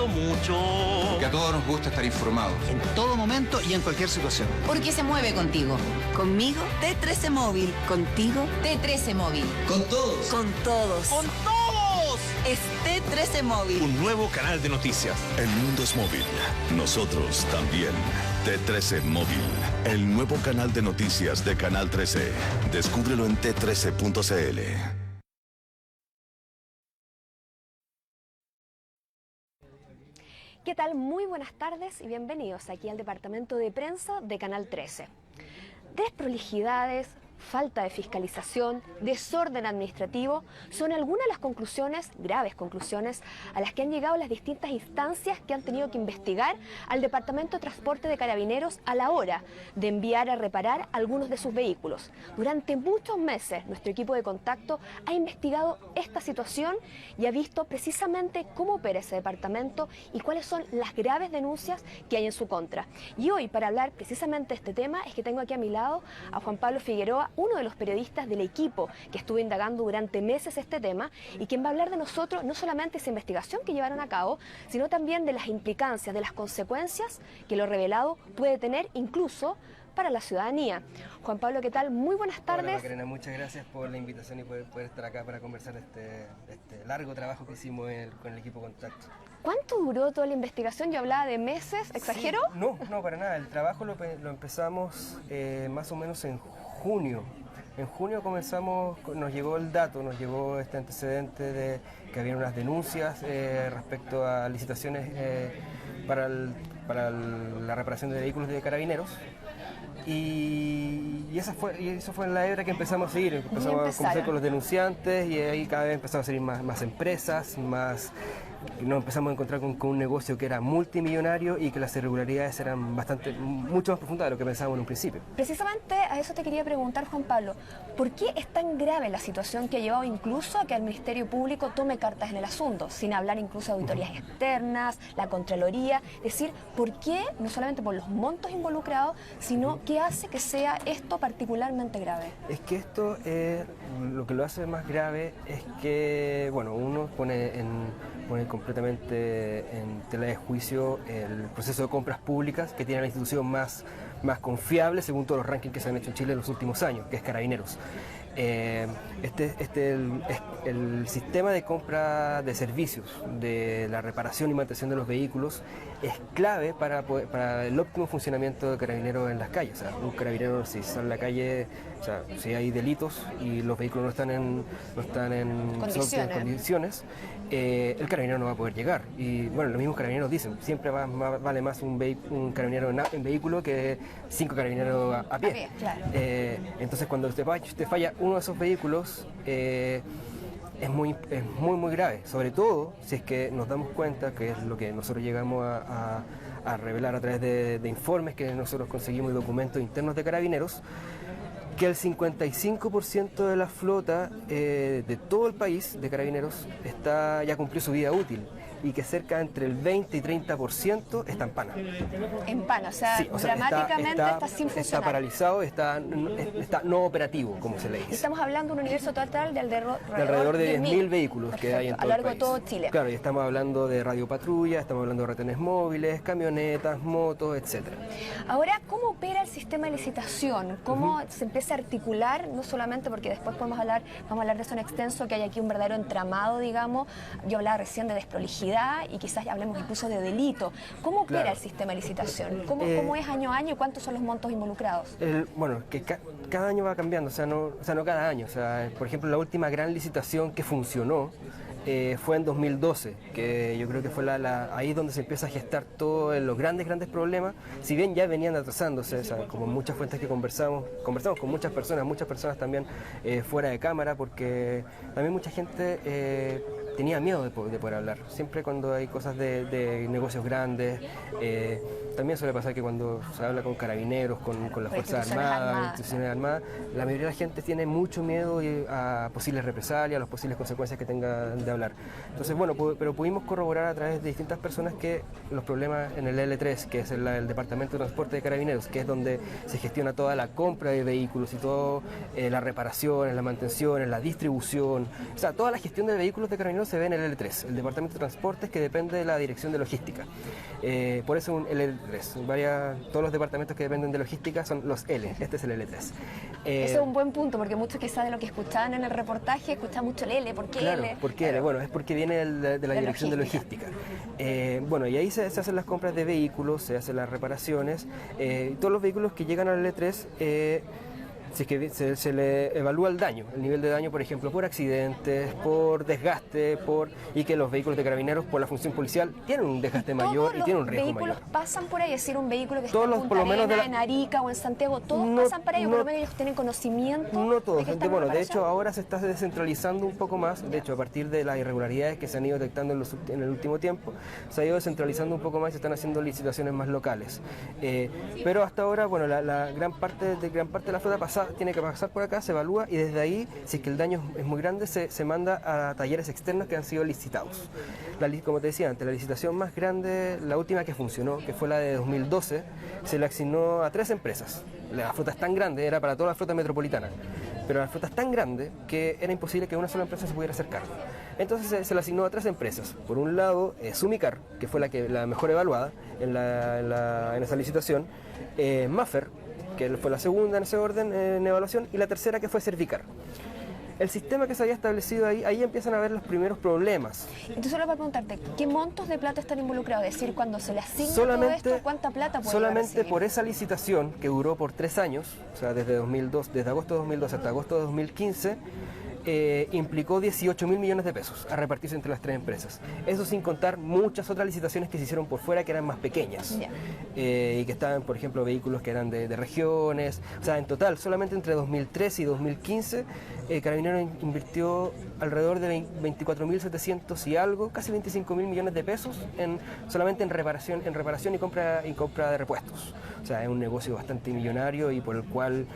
quiero mucho. Que a todos nos gusta estar informados. En todo momento y en cualquier situación. Porque se mueve contigo. Conmigo, T13 Móvil. Contigo, T13 Móvil. Con todos. Con todos. ¡Con todos! Es T13 Móvil. Un nuevo canal de noticias. El mundo es móvil. Nosotros también. T13 Móvil. El nuevo canal de noticias de Canal 13. Descúbrelo en t13.cl. ¿Qué tal? Muy buenas tardes y bienvenidos aquí al departamento de prensa de Canal 13. Desprolijidades, falta de fiscalización, desorden administrativo son algunas de las conclusiones, graves conclusiones, a las que han llegado las distintas instancias que han tenido que investigar al Departamento de Transporte de Carabineros a la hora de enviar a reparar algunos de sus vehículos. Durante muchos meses nuestro equipo de contacto ha investigado esta situación y ha visto precisamente cómo opera ese departamento y cuáles son las graves denuncias que hay en su contra. Y hoy, para hablar precisamente de este tema, es que tengo aquí a mi lado a Juan Pablo Figueroa, uno de los periodistas del equipo que estuvo indagando durante meses este tema y quien va a hablar de nosotros no solamente esa investigación que llevaron a cabo, sino también de las implicancias, de las consecuencias que lo revelado puede tener incluso para la ciudadanía. Juan Pablo, ¿qué tal? Muy buenas tardes. Hola Macarena, muchas gracias por la invitación y poder estar acá para conversar este largo trabajo que hicimos con el equipo Contacto. ¿Cuánto duró toda la investigación? Yo hablaba de meses, ¿exagero? Sí, no, para nada. El trabajo lo empezamos más o menos en junio. En junio comenzamos, nos llegó el dato, nos llegó este antecedente de que había unas denuncias respecto a licitaciones para la reparación de vehículos de carabineros. Y eso fue en la hebra que empezamos a seguir. Empezamos a conversar con los denunciantes y ahí cada vez empezaron a salir más empresas, nos empezamos a encontrar con un negocio que era multimillonario y que las irregularidades eran mucho más profundas de lo que pensábamos en un principio. Precisamente a eso te quería preguntar, Juan Pablo, ¿por qué es tan grave la situación que ha llevado incluso a que el Ministerio Público tome cartas en el asunto, sin hablar incluso de auditorías externas, la Contraloría? Es decir, ¿por qué, no solamente por los montos involucrados, sino qué hace que sea esto particularmente grave? Es que esto, lo que lo hace más grave es que, bueno, uno pone completamente en tela de juicio el proceso de compras públicas que tiene la institución más confiable según todos los rankings que se han hecho en Chile en los últimos años, que es Carabineros. El sistema de compra de servicios, de la reparación y mantención de los vehículos, es clave para el óptimo funcionamiento de carabineros en las calles. O sea, un carabinero, si sale a la calle, o sea, si hay delitos y los vehículos no están en condiciones, el carabinero no va a poder llegar. Y bueno, los mismos carabineros dicen, siempre vale más un carabinero en vehículo que 5 carabineros a pie. Claro. Entonces cuando te falla uno de esos vehículos, es muy grave, sobre todo si es que nos damos cuenta, que es lo que nosotros llegamos a revelar a través de informes que nosotros conseguimos y documentos internos de Carabineros, que el 55% de la flota de todo el país de Carabineros ya cumplió su vida útil y que cerca entre el 20 y 30% está en pana. En pana, o sea, dramáticamente está sin funcionar. Está paralizado, está no operativo, como se le dice. Estamos hablando de un universo total de alrededor de 10.000 vehículos que hay en todo a lo largo el país. de todo Chile. Claro, y estamos hablando de radiopatrulla, estamos hablando de retenes móviles, camionetas, motos, etcétera. Ahora, ¿cómo opera el sistema de licitación? ¿Cómo se empieza a articular? No solamente porque después vamos a hablar de eso en extenso, que hay aquí un verdadero entramado, digamos. Yo hablaba recién de desprolijidad y quizás hablemos incluso de delito. ¿Cómo opera el sistema de licitación? ¿Cómo es año a año y cuántos son los montos involucrados? Bueno, que cada año va cambiando, o sea, no cada año. O sea, por ejemplo, la última gran licitación que funcionó fue en 2012, que yo creo que fue ahí donde se empieza a gestar todos los grandes problemas, si bien ya venían atrasándose, o sea, como muchas fuentes que conversamos con muchas personas también fuera de cámara, porque también mucha gente tenía miedo de poder hablar. Siempre cuando hay cosas de negocios grandes, también suele pasar que cuando se habla con carabineros, con las Fuerzas Armadas, instituciones armadas, la mayoría de la gente tiene mucho miedo a posibles represalias, a las posibles consecuencias que tenga de hablar. Entonces, bueno, pero pudimos corroborar a través de distintas personas que los problemas en el L3, que es el Departamento de Transporte de Carabineros, que es donde se gestiona toda la compra de vehículos y toda la reparación, la mantención, la distribución, o sea, toda la gestión de vehículos de Carabineros se ve en el L3, el Departamento de Transportes, que depende de la Dirección de Logística. Por eso un L3. Todos los departamentos que dependen de logística son los L, este es el L3. Eso es un buen punto, porque muchos quizás de lo que escuchaban en el reportaje, escuchaban mucho el L. ¿Por qué claro, L? ¿por qué L? Bueno, es porque viene de la Dirección de Logística. Bueno, y ahí se hacen las compras de vehículos, se hacen las reparaciones. Todos los vehículos que llegan al L3, si es que se le evalúa el daño, el nivel de daño, por ejemplo, por accidentes, por desgaste, y que los vehículos de carabineros, por la función policial, tienen un desgaste mayor y tienen un riesgo mayor. ¿Todos los vehículos pasan por ahí? Es decir, un vehículo que todos está en por lo Punta menos Arenas, en Arica o en Santiago, ¿todos pasan por ahí? Por lo menos ellos tienen conocimiento. No todos. De Bueno, de hecho, ahora se está descentralizando un poco más. De hecho, a partir de las irregularidades que se han ido detectando en el último tiempo, se ha ido descentralizando un poco más y se están haciendo licitaciones más locales. Pero hasta ahora, bueno, la gran parte de la flota tiene que pasar por acá, se evalúa y desde ahí, si es que el daño es muy grande, se manda a talleres externos que han sido licitados. Como te decía antes, la licitación más grande, la última que funcionó, que fue la de 2012, se le asignó a 3 empresas. La flota es tan grande, era para toda la flota metropolitana, pero la flota es tan grande que era imposible que una sola empresa se pudiera hacer cargo. Entonces se le asignó a 3 empresas. Por un lado, Sumicar, que fue la mejor evaluada en esa licitación, Maffer, que fue la segunda en ese orden en evaluación, y la tercera que fue Servicar. El sistema que se había establecido ahí empiezan a ver los primeros problemas. Entonces, solo para preguntarte, ¿qué montos de plata están involucrados? Es decir, cuando se le asigna todo esto, ¿cuánta plata puede solamente por esa licitación, que duró por 3 años, o sea, desde agosto de 2012 hasta agosto de 2015, implicó 18.000 millones de pesos a repartirse entre las 3 empresas. Eso sin contar muchas otras licitaciones que se hicieron por fuera que eran más pequeñas y que estaban, por ejemplo, vehículos que eran de regiones. O sea, en total, solamente entre 2013 y 2015, Carabineros invirtió alrededor de 24.700 y algo, casi 25.000 millones de pesos solamente en reparación y compra de repuestos. O sea, es un negocio bastante millonario y por el cual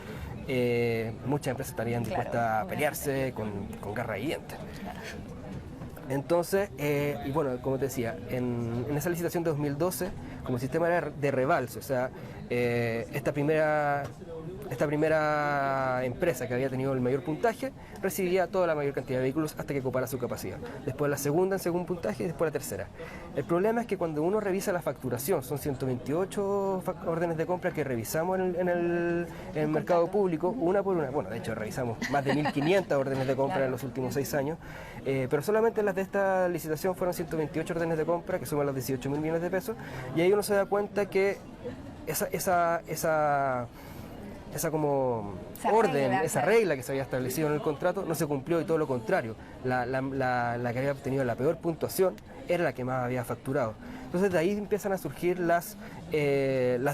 muchas empresas estarían dispuestas a pelearse con garra y dientes. Entonces, y bueno, como te decía, en esa licitación de 2012, como sistema era de rebalse, o sea, esta primera empresa que había tenido el mayor puntaje recibía toda la mayor cantidad de vehículos hasta que copara su capacidad. Después la segunda en segundo puntaje y después la tercera. El problema es que cuando uno revisa la facturación, son 128 órdenes de compra que revisamos en el mercado público, una por una. Bueno, de hecho revisamos más de 1.500 órdenes de compra en los últimos 6 años, pero solamente las de esta licitación fueron 128 órdenes de compra, que suman los 18.000 millones de pesos, y ahí uno se da cuenta que esa regla que se había establecido en el contrato no se cumplió y todo lo contrario. La que había obtenido la peor puntuación era la que más había facturado. Entonces de ahí empiezan a surgir las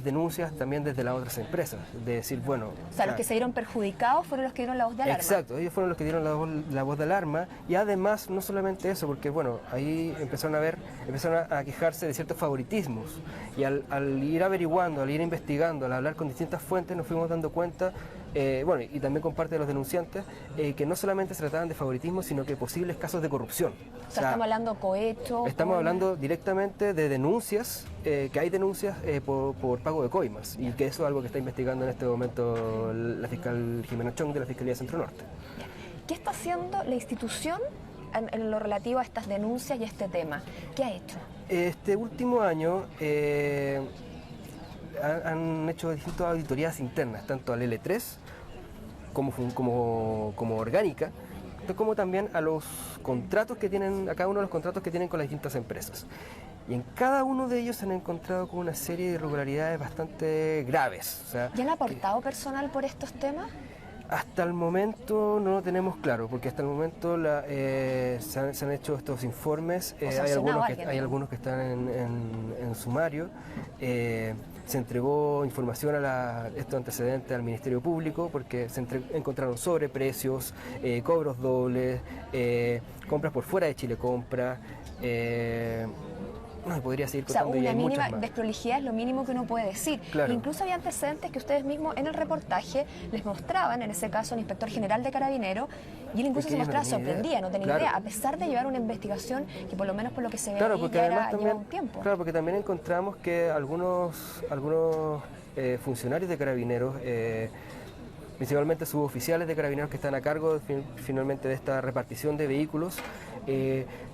denuncias también desde las otras empresas, de decir, bueno... O sea, los que se vieron perjudicados fueron los que dieron la voz de alarma. Exacto, ellos fueron los que dieron la voz de alarma, y además no solamente eso, porque bueno, ahí empezaron a quejarse de ciertos favoritismos, y al ir averiguando, al ir investigando, al hablar con distintas fuentes, nos fuimos dando cuenta, bueno, y también con parte de los denunciantes, que no solamente se trataban de favoritismo, sino que posibles casos de corrupción. O sea, estamos hablando cohecho. Estamos hablando directamente de denuncias, que hay denuncias por pago de coimas, y que eso es algo que está investigando en este momento la fiscal Jimena Chong de la Fiscalía Centro Norte. ¿Qué está haciendo la institución en lo relativo a estas denuncias y a este tema? ¿Qué ha hecho? Este último año han hecho distintas auditorías internas, tanto al L3 como orgánica, como también a los contratos que tienen, a cada uno de los contratos que tienen con las distintas empresas. Y en cada uno de ellos se han encontrado con una serie de irregularidades bastante graves. O sea, ¿Y han aportado personal por estos temas? Hasta el momento no lo tenemos claro, porque hasta el momento se han hecho estos informes, hay algunos que están en sumario, se entregó información estos antecedentes al Ministerio Público, porque se encontraron sobreprecios, cobros dobles, compras por fuera de Chile Compra, no, podría seguir contando. O sea, una mínima más. Desprolijidad es lo mínimo que uno puede decir. Claro. Incluso había antecedentes que ustedes mismos en el reportaje les mostraban, en ese caso al inspector general de Carabineros, y él incluso se mostraba sorprendida, no tenía idea, a pesar de llevar una investigación que por lo menos por lo que se ve ahí ya lleva un tiempo. Claro, porque también encontramos que algunos funcionarios de Carabineros principalmente suboficiales de carabineros que están a cargo finalmente de esta repartición de vehículos,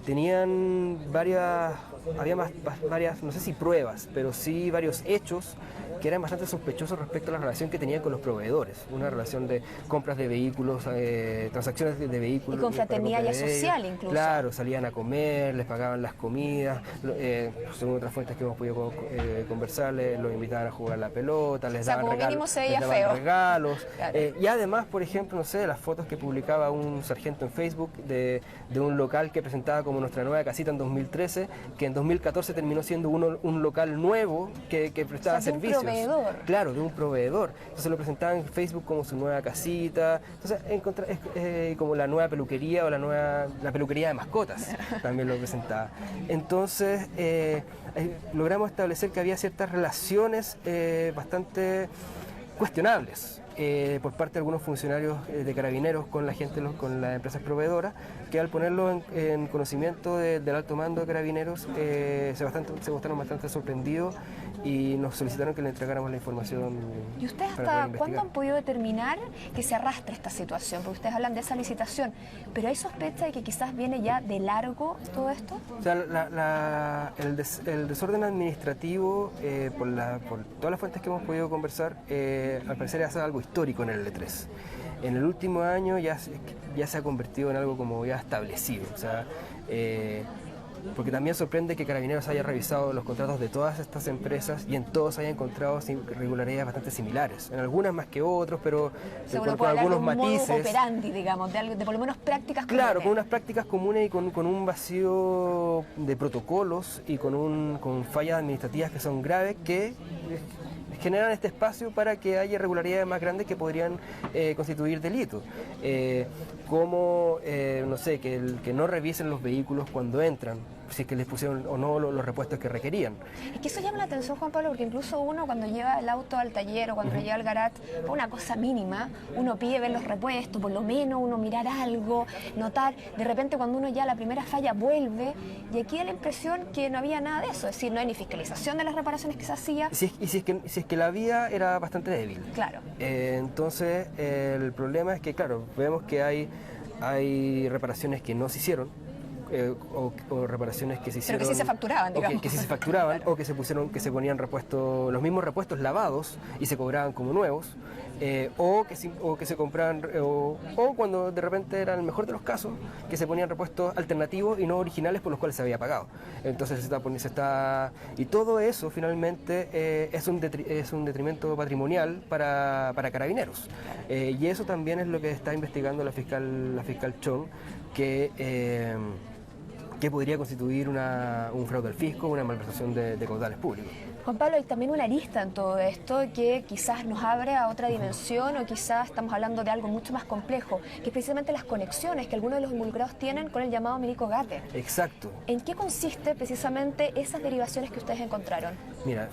tenían varias, no sé si pruebas, pero sí varios hechos que eran bastante sospechosos respecto a la relación que tenían con los proveedores, una relación de compras de vehículos, transacciones de vehículos. Y con fraternidad ya social incluso. Claro, salían a comer, les pagaban las comidas, según otras fuentes que hemos podido conversar, los invitaban a jugar la pelota, les daban regalos. Claro. Y además, por ejemplo, no sé, las fotos que publicaba un sargento en Facebook de un local que presentaba como nuestra nueva casita en 2013, que en 2014 terminó siendo un local nuevo que prestaba servicios. Proveedor. Claro, de un proveedor. Entonces lo presentaban en Facebook como su nueva casita. Entonces, como la nueva peluquería o la peluquería de mascotas, también lo presentaba. Entonces, logramos establecer que había ciertas relaciones bastante cuestionables por parte de algunos funcionarios de carabineros con la gente, con las empresas proveedoras, que al ponerlo en conocimiento del alto mando de carabineros se mostraron bastante sorprendidos y nos solicitaron que le entregáramos la información. ¿Y ustedes hasta cuándo han podido determinar que se arrastra esta situación? Porque ustedes hablan de esa licitación, pero ¿hay sospecha de que quizás viene ya de largo todo esto? O sea, el desorden administrativo, por todas las fuentes que hemos podido conversar, al parecer es algo histórico en el L3. En el último año ya se ha convertido en algo como ya establecido. O sea, porque también sorprende que Carabineros haya revisado los contratos de todas estas empresas y en todos haya encontrado irregularidades bastante similares, en algunas más que otros, pero con algunos matices. Modus operandi, digamos, de por lo menos prácticas comunes. Claro, con unas prácticas comunes y con un vacío de protocolos y con fallas administrativas que son graves, que generan este espacio para que haya irregularidades más grandes que podrían constituir delito. Como, no sé, que no revisen los vehículos cuando entran, si es que les pusieron o no los repuestos que requerían. Es que eso llama la atención, Juan Pablo, porque incluso uno cuando lleva el auto al taller o cuando lo lleva al garage, por una cosa mínima, uno pide ver los repuestos, por lo menos uno mirar algo, notar, de repente cuando uno ya la primera falla vuelve, y aquí da la impresión que no había nada de eso, es decir, no hay ni fiscalización de las reparaciones que se hacía. Si es que la vía era bastante débil. Claro. Entonces, el problema es que, claro, vemos que hay reparaciones que no se hicieron, o reparaciones que se hicieron, pero que sí se facturaban, digamos. Que sí se facturaban, claro. O que se ponían los mismos repuestos lavados y se cobraban como nuevos, o que se compraban, o cuando de repente era el mejor de los casos, que se ponían repuestos alternativos y no originales por los cuales se había pagado. Entonces y todo eso finalmente es un detrimento patrimonial para Carabineros. Y eso también es lo que está investigando la fiscal Chong, que podría constituir un fraude al fisco, una malversación de caudales públicos. Juan Pablo, hay también una arista en todo esto que quizás nos abre a otra dimensión o quizás estamos hablando de algo mucho más complejo, que es precisamente las conexiones que algunos de los involucrados tienen con el llamado Milico Gate. Exacto. ¿En qué consiste precisamente esas derivaciones que ustedes encontraron? Mira,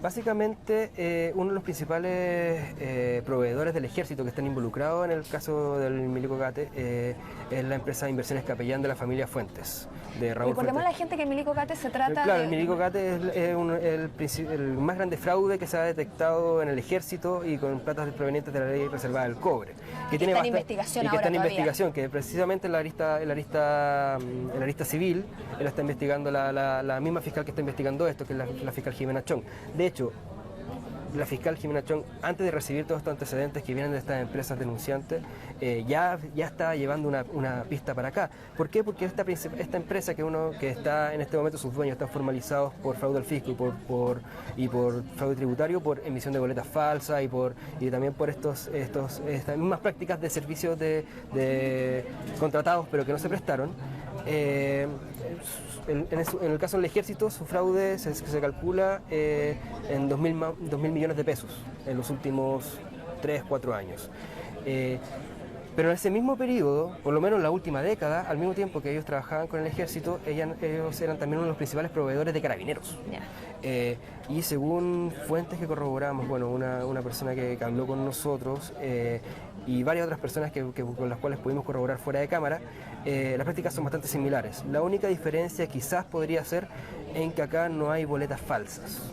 básicamente uno de los principales proveedores del ejército que están involucrados en el caso del Milico Gate es la empresa de inversiones Capellán de la familia Fuentes, de Raúl Recordemos Fuentes. a la gente que el Milico Gate se trata Claro, de... el Milico Gate es el más grande fraude que se ha detectado en el ejército y con platas provenientes de la ley reservada del cobre. Que está en investigación ahora todavía. Investigación, que precisamente en la arista civil, él está investigando la misma fiscal que está investigando esto, que es la fiscal Jimena Chong. De hecho, la fiscal Jimena Chong, antes de recibir todos estos antecedentes que vienen de estas empresas denunciantes, ya está llevando una pista para acá. ¿Por qué? Porque esta empresa que está en este momento, sus dueños están formalizados por fraude al fisco y por fraude tributario, por emisión de boletas falsas y también por estas mismas prácticas de servicios de contratados pero que no se prestaron. En el caso del ejército, su fraude se calcula en 2.000 millones de pesos en los últimos 3-4 años. Pero en ese mismo periodo, por lo menos en la última década, al mismo tiempo que ellos trabajaban con el ejército, ellos eran también uno de los principales proveedores de carabineros. Y según fuentes que corroboramos, bueno, una persona que habló con nosotros y varias otras personas con las cuales pudimos corroborar fuera de cámara, las prácticas son bastante similares. La única diferencia quizás podría ser en que acá no hay boletas falsas.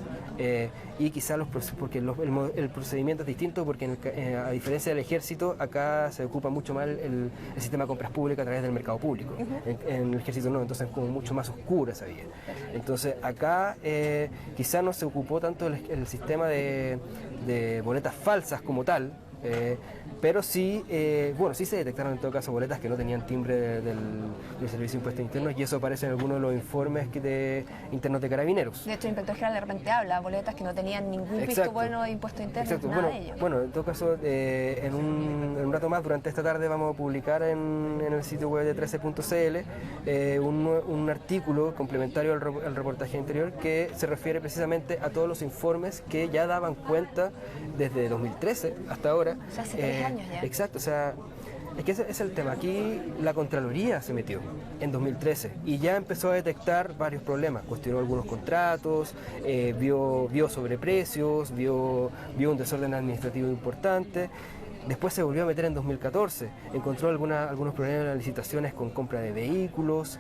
Y quizás porque el procedimiento es distinto, porque a diferencia del ejército, acá se ocupa mucho más el sistema de compras públicas a través del mercado público. En el ejército no, entonces es como mucho más oscura esa vía. Entonces acá quizás no se ocupó tanto el sistema de boletas falsas como tal, pero sí, sí se detectaron en todo caso boletas que no tenían timbre del Servicio de Impuestos Internos, y eso aparece en algunos de los informes internos de Carabineros. De hecho, el inspector general de repente habla, boletas que no tenían ningún visto bueno de impuestos internos, Exacto. nada de ello. Bueno, en todo caso, en un rato más, durante esta tarde, vamos a publicar en el sitio web de 13.cl un artículo complementario al reportaje anterior que se refiere precisamente a todos los informes que ya daban cuenta desde 2013 hasta ahora. O sea, hace 3 años ya. Exacto, o sea, es que ese es el tema. Aquí la Contraloría se metió en 2013 y ya empezó a detectar varios problemas. Cuestionó algunos contratos, vio sobreprecios, vio un desorden administrativo importante. Después se volvió a meter en 2014, encontró algunos problemas en las licitaciones con compra de vehículos,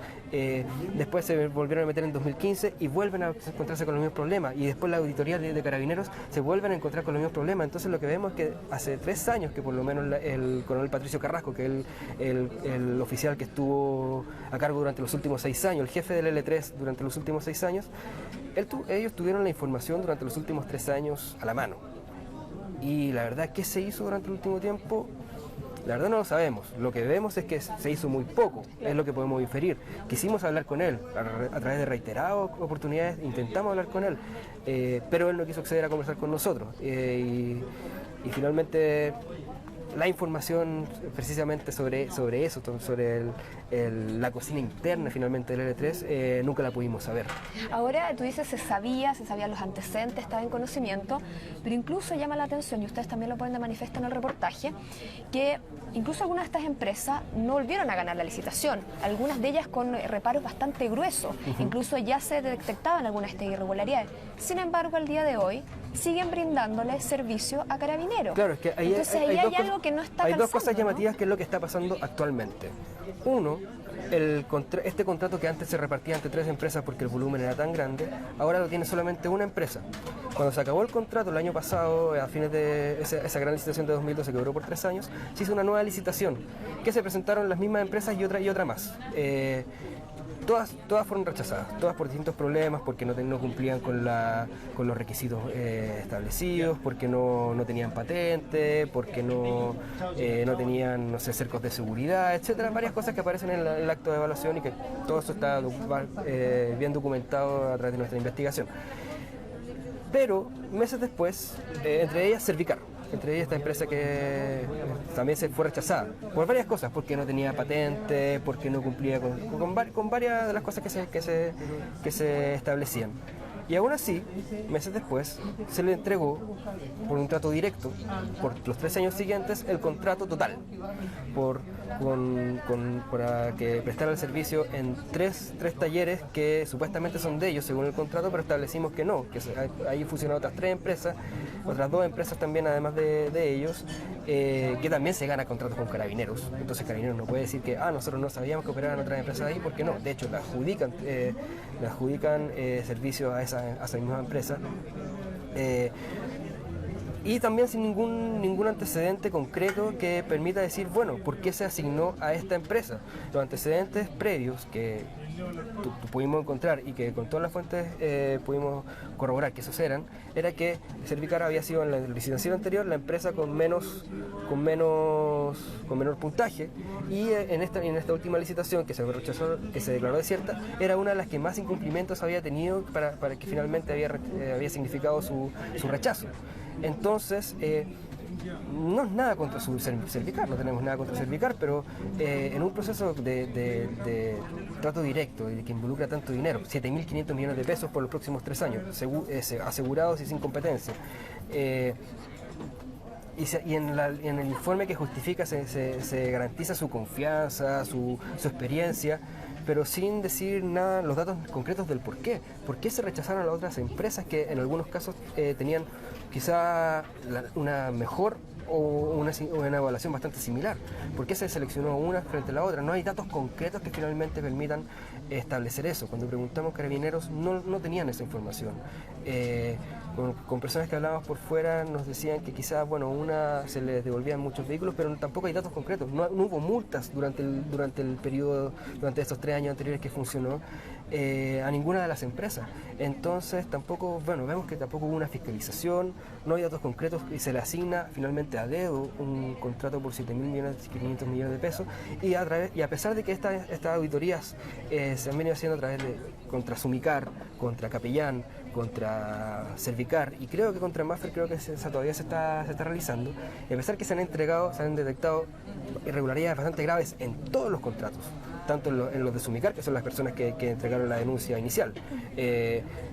después se volvieron a meter en 2015 y vuelven a encontrarse con los mismos problemas, y después la auditoría de Carabineros se vuelven a encontrar con los mismos problemas. Entonces lo que vemos es que hace 3 años que por lo menos el coronel Patricio Carrasco, que es el oficial que estuvo a cargo durante los últimos 6 años, el jefe del L3 durante los últimos 6 años, ellos tuvieron la información durante los últimos 3 años a la mano. Y la verdad, ¿qué se hizo durante el último tiempo? La verdad no lo sabemos. Lo que vemos es que se hizo muy poco, es lo que podemos inferir. Quisimos hablar con él a través de reiteradas oportunidades, intentamos hablar con él, pero él no quiso acceder a conversar con nosotros. Y finalmente la información precisamente sobre eso, sobre la cocina interna finalmente del L3, nunca la pudimos saber. Ahora tú dices se sabían los antecedentes, estaba en conocimiento, pero incluso llama la atención, y ustedes también lo ponen de manifiesto en el reportaje, que incluso algunas de estas empresas no volvieron a ganar la licitación, algunas de ellas con reparos bastante gruesos, incluso ya se detectaban algunas de estas irregularidades. Sin embargo, al día de hoy siguen brindándole servicio a Carabineros. Claro, es que entonces ahí hay algo que no está hay calzando, dos cosas llamativas, ¿no? que es lo que está pasando actualmente. Uno, este contrato que antes se repartía entre 3 empresas porque el volumen era tan grande, ahora lo tiene solamente una empresa. Cuando se acabó el contrato el año pasado, a fines de esa gran licitación de 2012 que duró por 3 años, se hizo una nueva licitación, que se presentaron las mismas empresas y otra más. Todas fueron rechazadas, todas por distintos problemas, porque no cumplían con los requisitos establecidos, porque no tenían patente, porque no tenían, no sé, cercos de seguridad, etcétera, varias cosas que aparecen en el acto de evaluación, y que todo eso está bien documentado a través de nuestra investigación. Pero meses después, entre ellas Servicar, esta empresa que también se fue rechazada por varias cosas, porque no tenía patente, porque no cumplía con varias de las cosas que se establecían. Y aún así, meses después, se le entregó por un trato directo, por los 3 años siguientes, el contrato total, para que prestara el servicio en tres talleres que supuestamente son de ellos según el contrato, pero establecimos que no, que ahí funcionan otras 3 empresas, otras 2 empresas también además de ellos, que también se gana contratos con Carabineros. Entonces Carabineros no puede decir que nosotros no sabíamos que operaban otras empresas ahí, porque no, de hecho le adjudican servicios a esa misma empresa. Y también sin ningún antecedente concreto que permita decir, bueno, ¿por qué se asignó a esta empresa? Los antecedentes previos que pudimos encontrar y que con todas las fuentes pudimos corroborar que esos era que Servicar había sido en la licitación anterior la empresa con menor puntaje, y en esta última licitación que se rechazó, que se declaró desierta, era una de las que más incumplimientos había tenido para que finalmente había significado su rechazo. Entonces, no es nada contra Servicar, no tenemos nada contra Servicar, pero en un proceso de trato directo y que involucra tanto dinero, 7.500 millones de pesos por los próximos 3 años, asegurados y sin competencia, y y en el informe que justifica se garantiza su confianza, su experiencia, pero sin decir nada, los datos concretos del por qué. ¿Por qué se rechazaron a las otras empresas que en algunos casos tenían quizá una mejor o una evaluación bastante similar? ¿Por qué se seleccionó una frente a la otra? No hay datos concretos que finalmente permitan establecer eso. Cuando preguntamos, Carabineros no tenían esa información. Con personas que hablábamos por fuera nos decían que quizás, una se les devolvían muchos vehículos, pero tampoco hay datos concretos. No hubo multas durante el periodo, durante estos 3 años anteriores que funcionó, a ninguna de las empresas. Entonces vemos que tampoco hubo una fiscalización, no hay datos concretos y se le asigna finalmente a dedo un contrato por 7.500 millones de pesos y a pesar de que estas auditorías se han venido haciendo a través de contra Sumicar, contra Capellán, contra Servicar y creo que contra Maffer todavía se está realizando, y a pesar que se han detectado irregularidades bastante graves en todos los contratos, tanto en los de Sumicar, que son las personas que entregaron la denuncia inicial,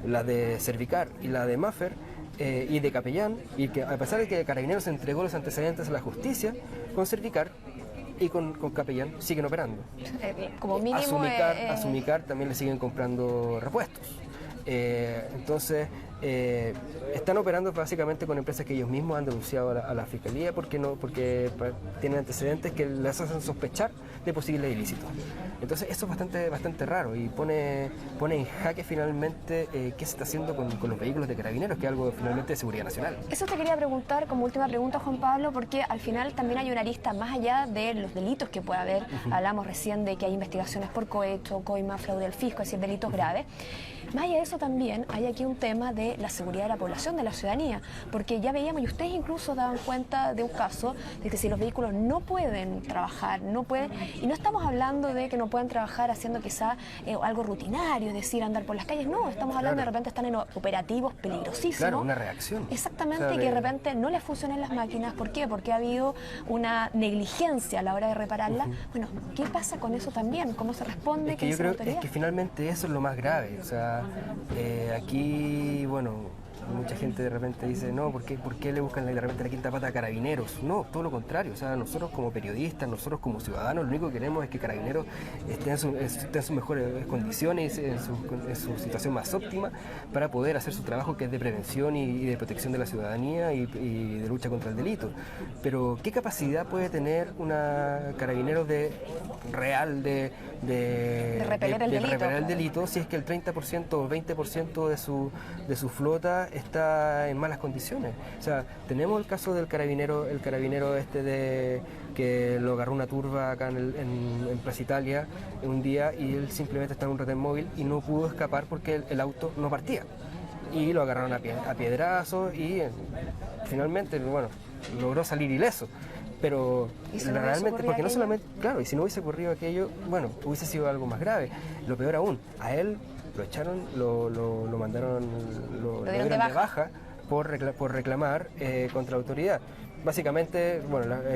la de Servicar y la de Maffer, y de Capellán, y que a pesar de que Carabineros entregó los antecedentes a la justicia, con Servicar y con Capellán siguen operando. Como mínimo... A Sumicar también le siguen comprando repuestos. Entonces están operando básicamente con empresas que ellos mismos han denunciado a la Fiscalía porque tienen antecedentes que les hacen sospechar de posibles ilícitos. Entonces eso es bastante raro y pone en jaque finalmente qué se está haciendo con los vehículos de Carabineros, que es algo finalmente de seguridad nacional. Eso te quería preguntar como última pregunta, Juan Pablo, porque al final también hay una arista más allá de los delitos que puede haber. Hablamos recién de que hay investigaciones por cohecho, coima, fraude al fisco, es decir, delitos graves. Más allá de eso también hay aquí un tema de la seguridad de la población, de la ciudadanía, porque ya veíamos, y ustedes incluso daban cuenta de un caso, de que si los vehículos no pueden trabajar, y no estamos hablando de que no puedan trabajar haciendo quizá algo rutinario, es decir, andar por las calles, no, estamos hablando de repente están en operativos peligrosísimos. Claro, una reacción. Exactamente, y que de repente no les funcionan las máquinas, ¿por qué? Porque ha habido una negligencia a la hora de repararlas. Bueno, ¿qué pasa con eso también? ¿Cómo se responde? Es que finalmente eso es lo más grave, o sea, aquí, mucha gente de repente dice, no, ¿por qué le buscan de repente la quinta pata a Carabineros? No, todo lo contrario, o sea, nosotros como periodistas, nosotros como ciudadanos, lo único que queremos es que Carabineros esté en sus mejores condiciones, en su situación más óptima, para poder hacer su trabajo, que es de prevención y de protección de la ciudadanía y de lucha contra el delito. Pero, ¿qué capacidad puede tener una Carabineros de repeler el delito si es que el 30% o 20% de su flota está en malas condiciones? O sea, tenemos el caso del carabinero que lo agarró una turba acá en Plaza Italia un día y él simplemente está en un retén móvil y no pudo escapar porque el auto no partía. Y lo agarraron a piedrazos y finalmente, logró salir ileso. Pero realmente, porque no solamente, claro, y si no hubiese ocurrido aquello, hubiese sido algo más grave. Lo peor aún, a él lo echaron, lo mandaron, lo dieron de baja por reclamar contra la autoridad. Básicamente,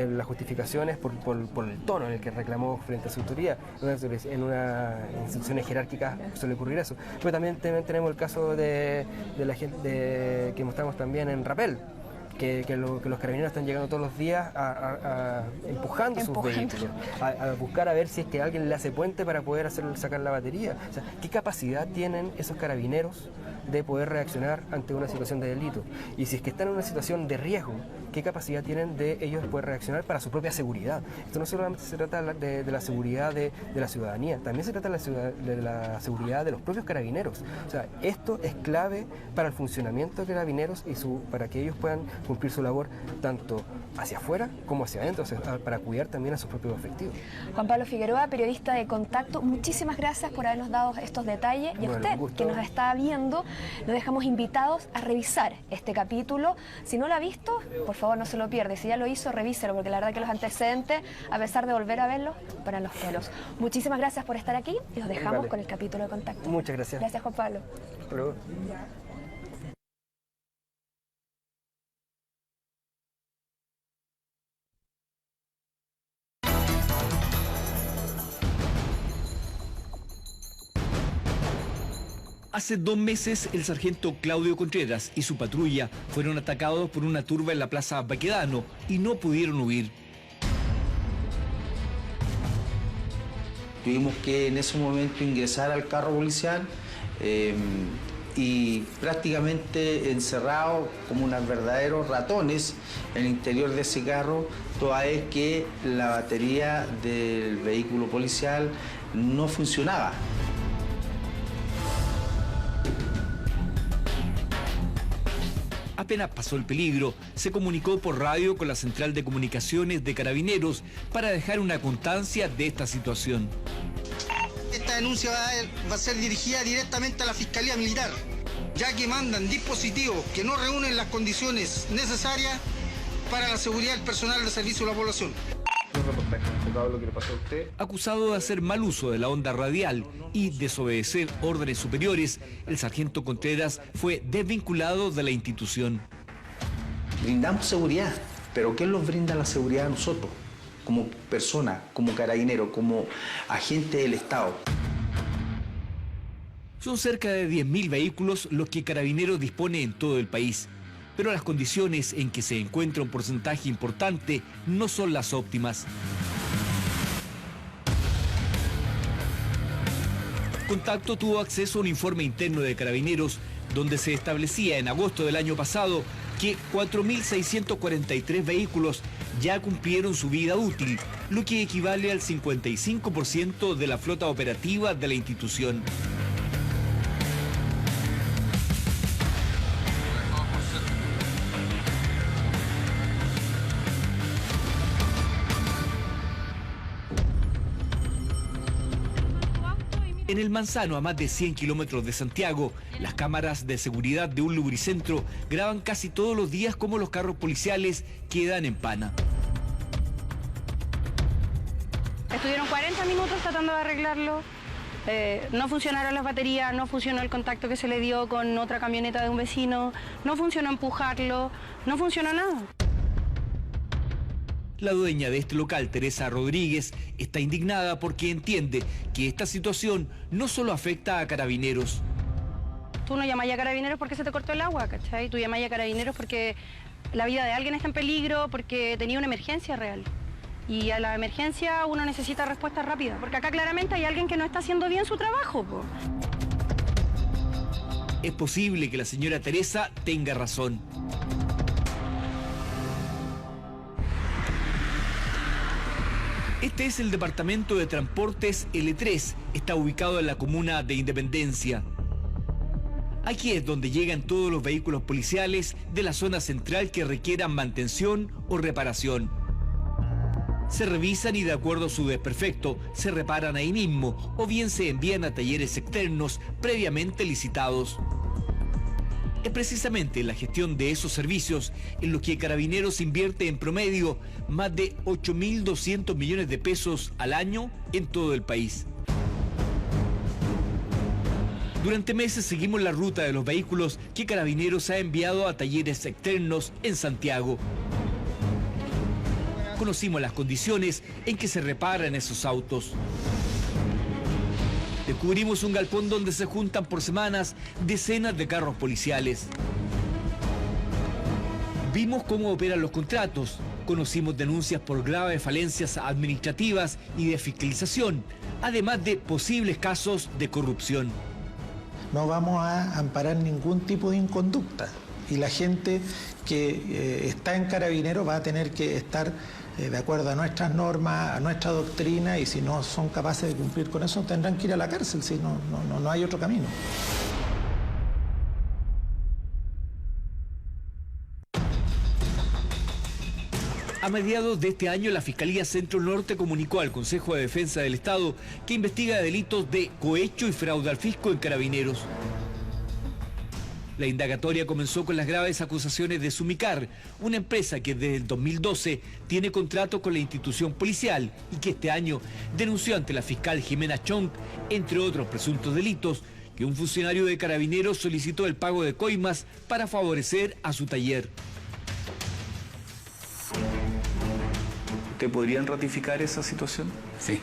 la justificación es por el tono en el que reclamó frente a su autoridad. En una instituciones jerárquicas suele ocurrir eso. Pero también tenemos el caso de la gente que mostramos también en Rapel, que los carabineros están llegando todos los días empujando sus vehículos, a buscar a ver si es que alguien le hace puente para poder sacar la batería. O sea, ¿qué capacidad tienen esos carabineros de poder reaccionar ante una situación de delito? Y si es que están en una situación de riesgo, ¿qué capacidad tienen de ellos poder reaccionar para su propia seguridad? Esto no solamente se trata de la seguridad de la ciudadanía, también se trata de la seguridad de los propios carabineros. O sea, esto es clave para el funcionamiento de carabineros y para que ellos puedan cumplir su labor tanto hacia afuera como hacia adentro, para cuidar también a sus propios efectivos. Juan Pablo Figueroa, periodista de Contacto, muchísimas gracias por habernos dado estos detalles, y a usted que nos está viendo, lo dejamos invitados a revisar este capítulo. Si no lo ha visto, por favor no se lo pierde, si ya lo hizo, revíselo, porque la verdad que los antecedentes, a pesar de volver a verlos, paran los pelos. Muchísimas gracias por estar aquí y los dejamos con el capítulo de Contacto. Muchas gracias. Gracias, Juan Pablo. Hasta luego. Hace 2 meses, el sargento Claudio Contreras y su patrulla fueron atacados por una turba en la Plaza Baquedano y no pudieron huir. Tuvimos que en ese momento ingresar al carro policial y prácticamente encerrados como unos verdaderos ratones en el interior de ese carro, toda vez que la batería del vehículo policial no funcionaba. Apenas pasó el peligro, se comunicó por radio con la Central de Comunicaciones de Carabineros para dejar una constancia de esta situación. Esta denuncia va a ser dirigida directamente a la Fiscalía Militar, ya que mandan dispositivos que no reúnen las condiciones necesarias para la seguridad del personal de servicio de la población. Acusado de hacer mal uso de la onda radial y desobedecer órdenes superiores, el sargento Contreras fue desvinculado de la institución. Brindamos seguridad, pero ¿quién nos brinda la seguridad a nosotros? Como persona, como carabinero, como agente del Estado. Son cerca de 10.000 vehículos los que Carabineros dispone en todo el país, pero las condiciones en que se encuentra un porcentaje importante no son las óptimas. Contacto tuvo acceso a un informe interno de Carabineros donde se establecía en agosto del año pasado que 4.643 vehículos ya cumplieron su vida útil, lo que equivale al 55% de la flota operativa de la institución. En el Manzano, a más de 100 kilómetros de Santiago, las cámaras de seguridad de un lubricentro graban casi todos los días cómo los carros policiales quedan en pana. Estuvieron 40 minutos tratando de arreglarlo, no funcionaron las baterías, no funcionó el contacto que se le dio con otra camioneta de un vecino, no funcionó empujarlo, no funcionó nada. La dueña de este local, Teresa Rodríguez, está indignada porque entiende que esta situación no solo afecta a Carabineros. Tú no llamas a Carabineros porque se te cortó el agua, ¿cachai? Tú llamas a Carabineros porque la vida de alguien está en peligro, porque tenía una emergencia real. Y a la emergencia uno necesita respuesta rápida, porque acá claramente hay alguien que no está haciendo bien su trabajo, po. Es posible que la señora Teresa tenga razón. Este es el departamento de transportes L3, está ubicado en la comuna de Independencia. Aquí es donde llegan todos los vehículos policiales de la zona central que requieran mantención o reparación. Se revisan y de acuerdo a su desperfecto se reparan ahí mismo o bien se envían a talleres externos previamente licitados. Es precisamente la gestión de esos servicios en los que Carabineros invierte en promedio más de 8.200 millones de pesos al año en todo el país. Durante meses seguimos la ruta de los vehículos que Carabineros ha enviado a talleres externos en Santiago. Conocimos las condiciones en que se reparan esos autos. Descubrimos un galpón donde se juntan por semanas decenas de carros policiales. Vimos cómo operan los contratos, conocimos denuncias por graves falencias administrativas y de fiscalización, además de posibles casos de corrupción. No vamos a amparar ningún tipo de inconducta y la gente que está en Carabineros va a tener que estar de acuerdo a nuestras normas, a nuestra doctrina, y si no son capaces de cumplir con eso tendrán que ir a la cárcel, si no hay otro camino. A mediados de este año, la Fiscalía Centro Norte comunicó al Consejo de Defensa del Estado que investiga delitos de cohecho y fraude al fisco en Carabineros. La indagatoria comenzó con las graves acusaciones de Sumicar, una empresa que desde el 2012 tiene contrato con la institución policial y que este año denunció ante la fiscal Jimena Chong, entre otros presuntos delitos, que un funcionario de Carabineros solicitó el pago de coimas para favorecer a su taller. ¿Ustedes podrían ratificar esa situación? Sí,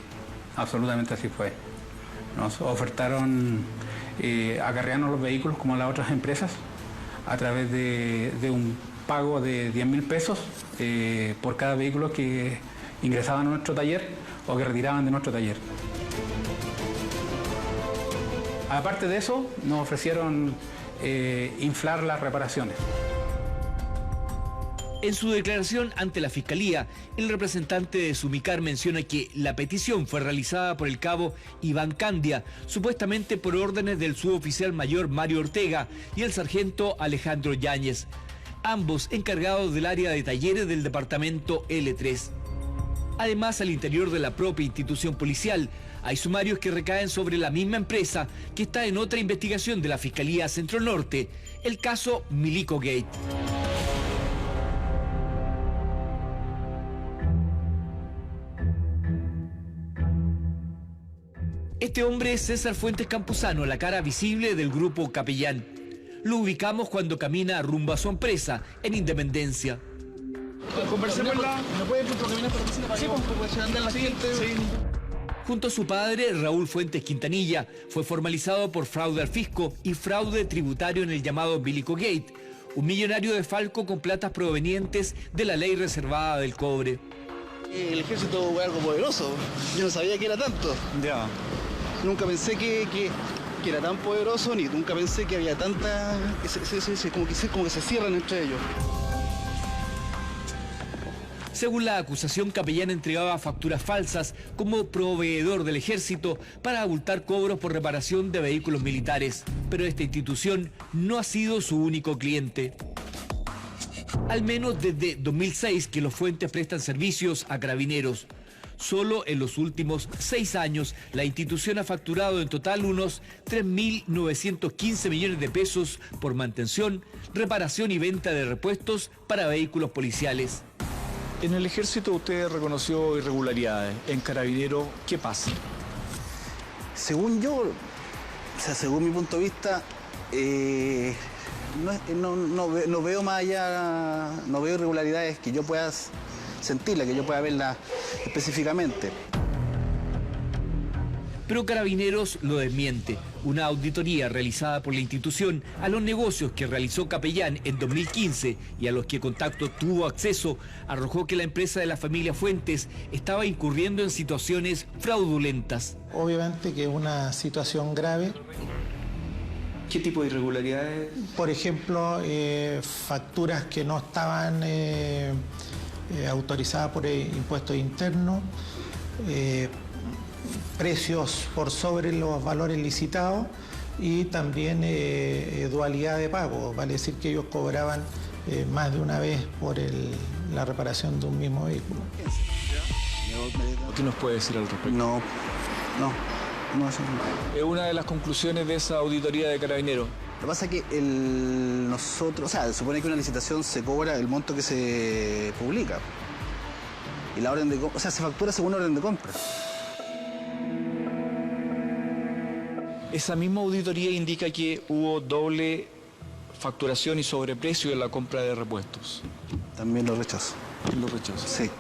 absolutamente así fue. Nos ofertaron acarrearnos los vehículos como las otras empresas a través de un pago de 10.000 pesos por cada vehículo que ingresaban a nuestro taller o que retiraban de nuestro taller. Aparte de eso, nos ofrecieron inflar las reparaciones. En su declaración ante la Fiscalía, el representante de Sumicar menciona que la petición fue realizada por el cabo Iván Candia, supuestamente por órdenes del suboficial mayor Mario Ortega y el sargento Alejandro Yáñez, ambos encargados del área de talleres del departamento L3. Además, al interior de la propia institución policial, hay sumarios que recaen sobre la misma empresa que está en otra investigación de la Fiscalía Centro Norte, el caso Milico Gate. Este hombre es César Fuentes Campuzano, la cara visible del grupo Capellán. Lo ubicamos cuando camina rumbo a su empresa en Independencia. Conversémosla. ¿Me puede caminar por la oficina? Sí, pues andar la siguiente. Sí. Junto a su padre, Raúl Fuentes Quintanilla, fue formalizado por fraude al fisco y fraude tributario en el llamado Milico Gate, un millonario de Falco con platas provenientes de la ley reservada del cobre. El ejército fue algo poderoso, yo no sabía que era tanto. Ya. Nunca pensé que era tan poderoso, ni nunca pensé que había tanta... como que se cierran entre ellos. Según la acusación, Capellán entregaba facturas falsas como proveedor del ejército para abultar cobros por reparación de vehículos militares. Pero esta institución no ha sido su único cliente. Al menos desde 2006 que los Fuentes prestan servicios a Carabineros. Solo en los últimos 6 años, la institución ha facturado en total unos 3.915 millones de pesos por mantención, reparación y venta de repuestos para vehículos policiales. En el ejército usted reconoció irregularidades. En Carabinero, ¿qué pasa? Según yo, o sea, según mi punto de vista, no veo más allá, no veo irregularidades que yo pueda sentirla, que yo pueda verla específicamente. Pero Carabineros lo desmiente. Una auditoría realizada por la institución a los negocios que realizó Capellán en 2015 y a los que Contacto tuvo acceso arrojó que la empresa de la familia Fuentes estaba incurriendo en situaciones fraudulentas. Obviamente que es una situación grave. ¿Qué tipo de irregularidades? Por ejemplo, facturas que no estaban autorizadas por impuestos internos, precios por sobre los valores licitados y también dualidad de pago, vale decir que ellos cobraban más de una vez por la reparación de un mismo vehículo. ¿Qué nos puede decir al respecto? No. Es una de las conclusiones de esa auditoría de Carabineros. Lo que pasa es que nosotros, o sea, se supone que una licitación se cobra el monto que se publica. Y la orden de compra, o sea, se factura según orden de compra. Esa misma auditoría indica que hubo doble facturación y sobreprecio en la compra de repuestos. También lo rechazo. ¿Lo rechazo? Sí.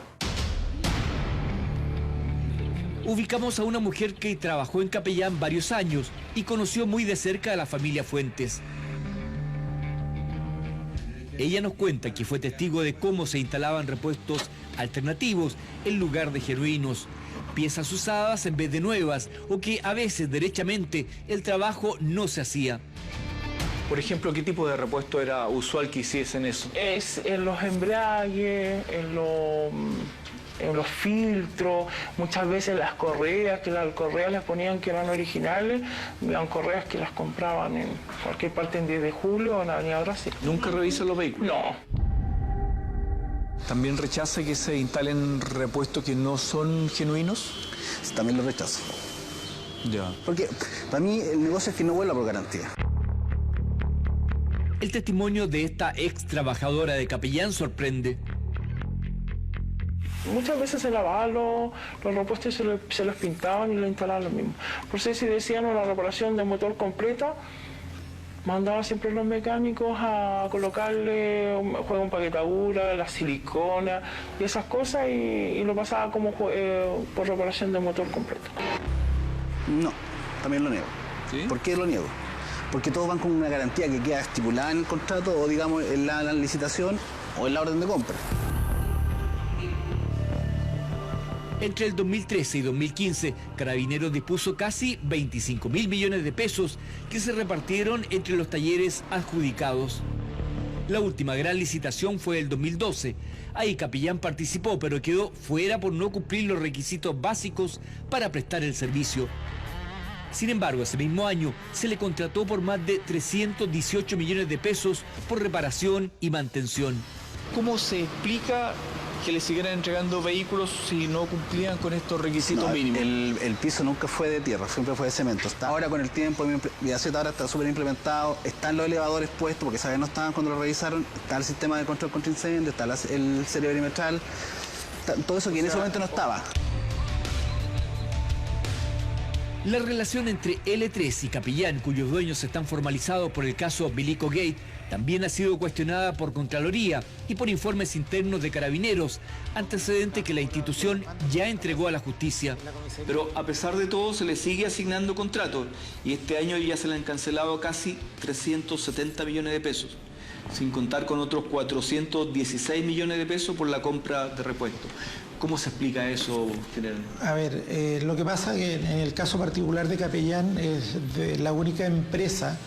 Ubicamos a una mujer que trabajó en Capellán varios años y conoció muy de cerca a la familia Fuentes. Ella nos cuenta que fue testigo de cómo se instalaban repuestos alternativos en lugar de genuinos, piezas usadas en vez de nuevas o que a veces derechamente el trabajo no se hacía. Por ejemplo, ¿qué tipo de repuesto era usual que hiciesen eso? Es en los embragues, en los filtros, muchas veces las correas, que las correas les ponían que eran originales, eran correas que las compraban en cualquier parte en 10 de julio o en Avenida Brasil. ¿Nunca revisan los vehículos? No. ¿También rechaza que se instalen repuestos que no son genuinos? También lo rechazo. Ya. Porque para mí el negocio es que no vuelva por garantía. El testimonio de esta ex trabajadora de Capellán sorprende. Muchas veces se lavaban los repuestos y se los pintaban y lo instalaban los mismos. Por eso si decían una reparación de motor completa, mandaba siempre los mecánicos a colocarle juego en paquetadura, la silicona y esas cosas y lo pasaba como por reparación de motor completo. No, también lo niego. ¿Sí? ¿Por qué lo niego? porque todos van con una garantía que queda estipulada en el contrato o digamos en la licitación o en la orden de compra. Entre el 2013 y 2015, Carabineros dispuso casi 25.000 millones de pesos que se repartieron entre los talleres adjudicados. La última gran licitación fue el 2012. Ahí Capellán participó, pero quedó fuera por no cumplir los requisitos básicos para prestar el servicio. Sin embargo, ese mismo año se le contrató por más de 318 millones de pesos por reparación y mantención. ¿Cómo se explica que le siguieran entregando vehículos si no cumplían con estos requisitos mínimos? El piso nunca fue de tierra, siempre fue de cemento. Ahora con el tiempo, Vidaceta ahora está súper implementado, están los elevadores puestos, porque saben no estaban cuando lo revisaron, está el sistema de control contra incendio, está el serie perimetral, todo eso que en ese momento no estaba. La relación entre L3 y Capellán, cuyos dueños están formalizados por el caso Milico Gate, también ha sido cuestionada por Contraloría y por informes internos de Carabineros, antecedente que la institución ya entregó a la justicia. Pero a pesar de todo se le sigue asignando contratos y este año ya se le han cancelado casi 370 millones de pesos, sin contar con otros 416 millones de pesos por la compra de repuestos. ¿Cómo se explica eso, general? A ver, lo que pasa es que en el caso particular de Capellán es la única empresa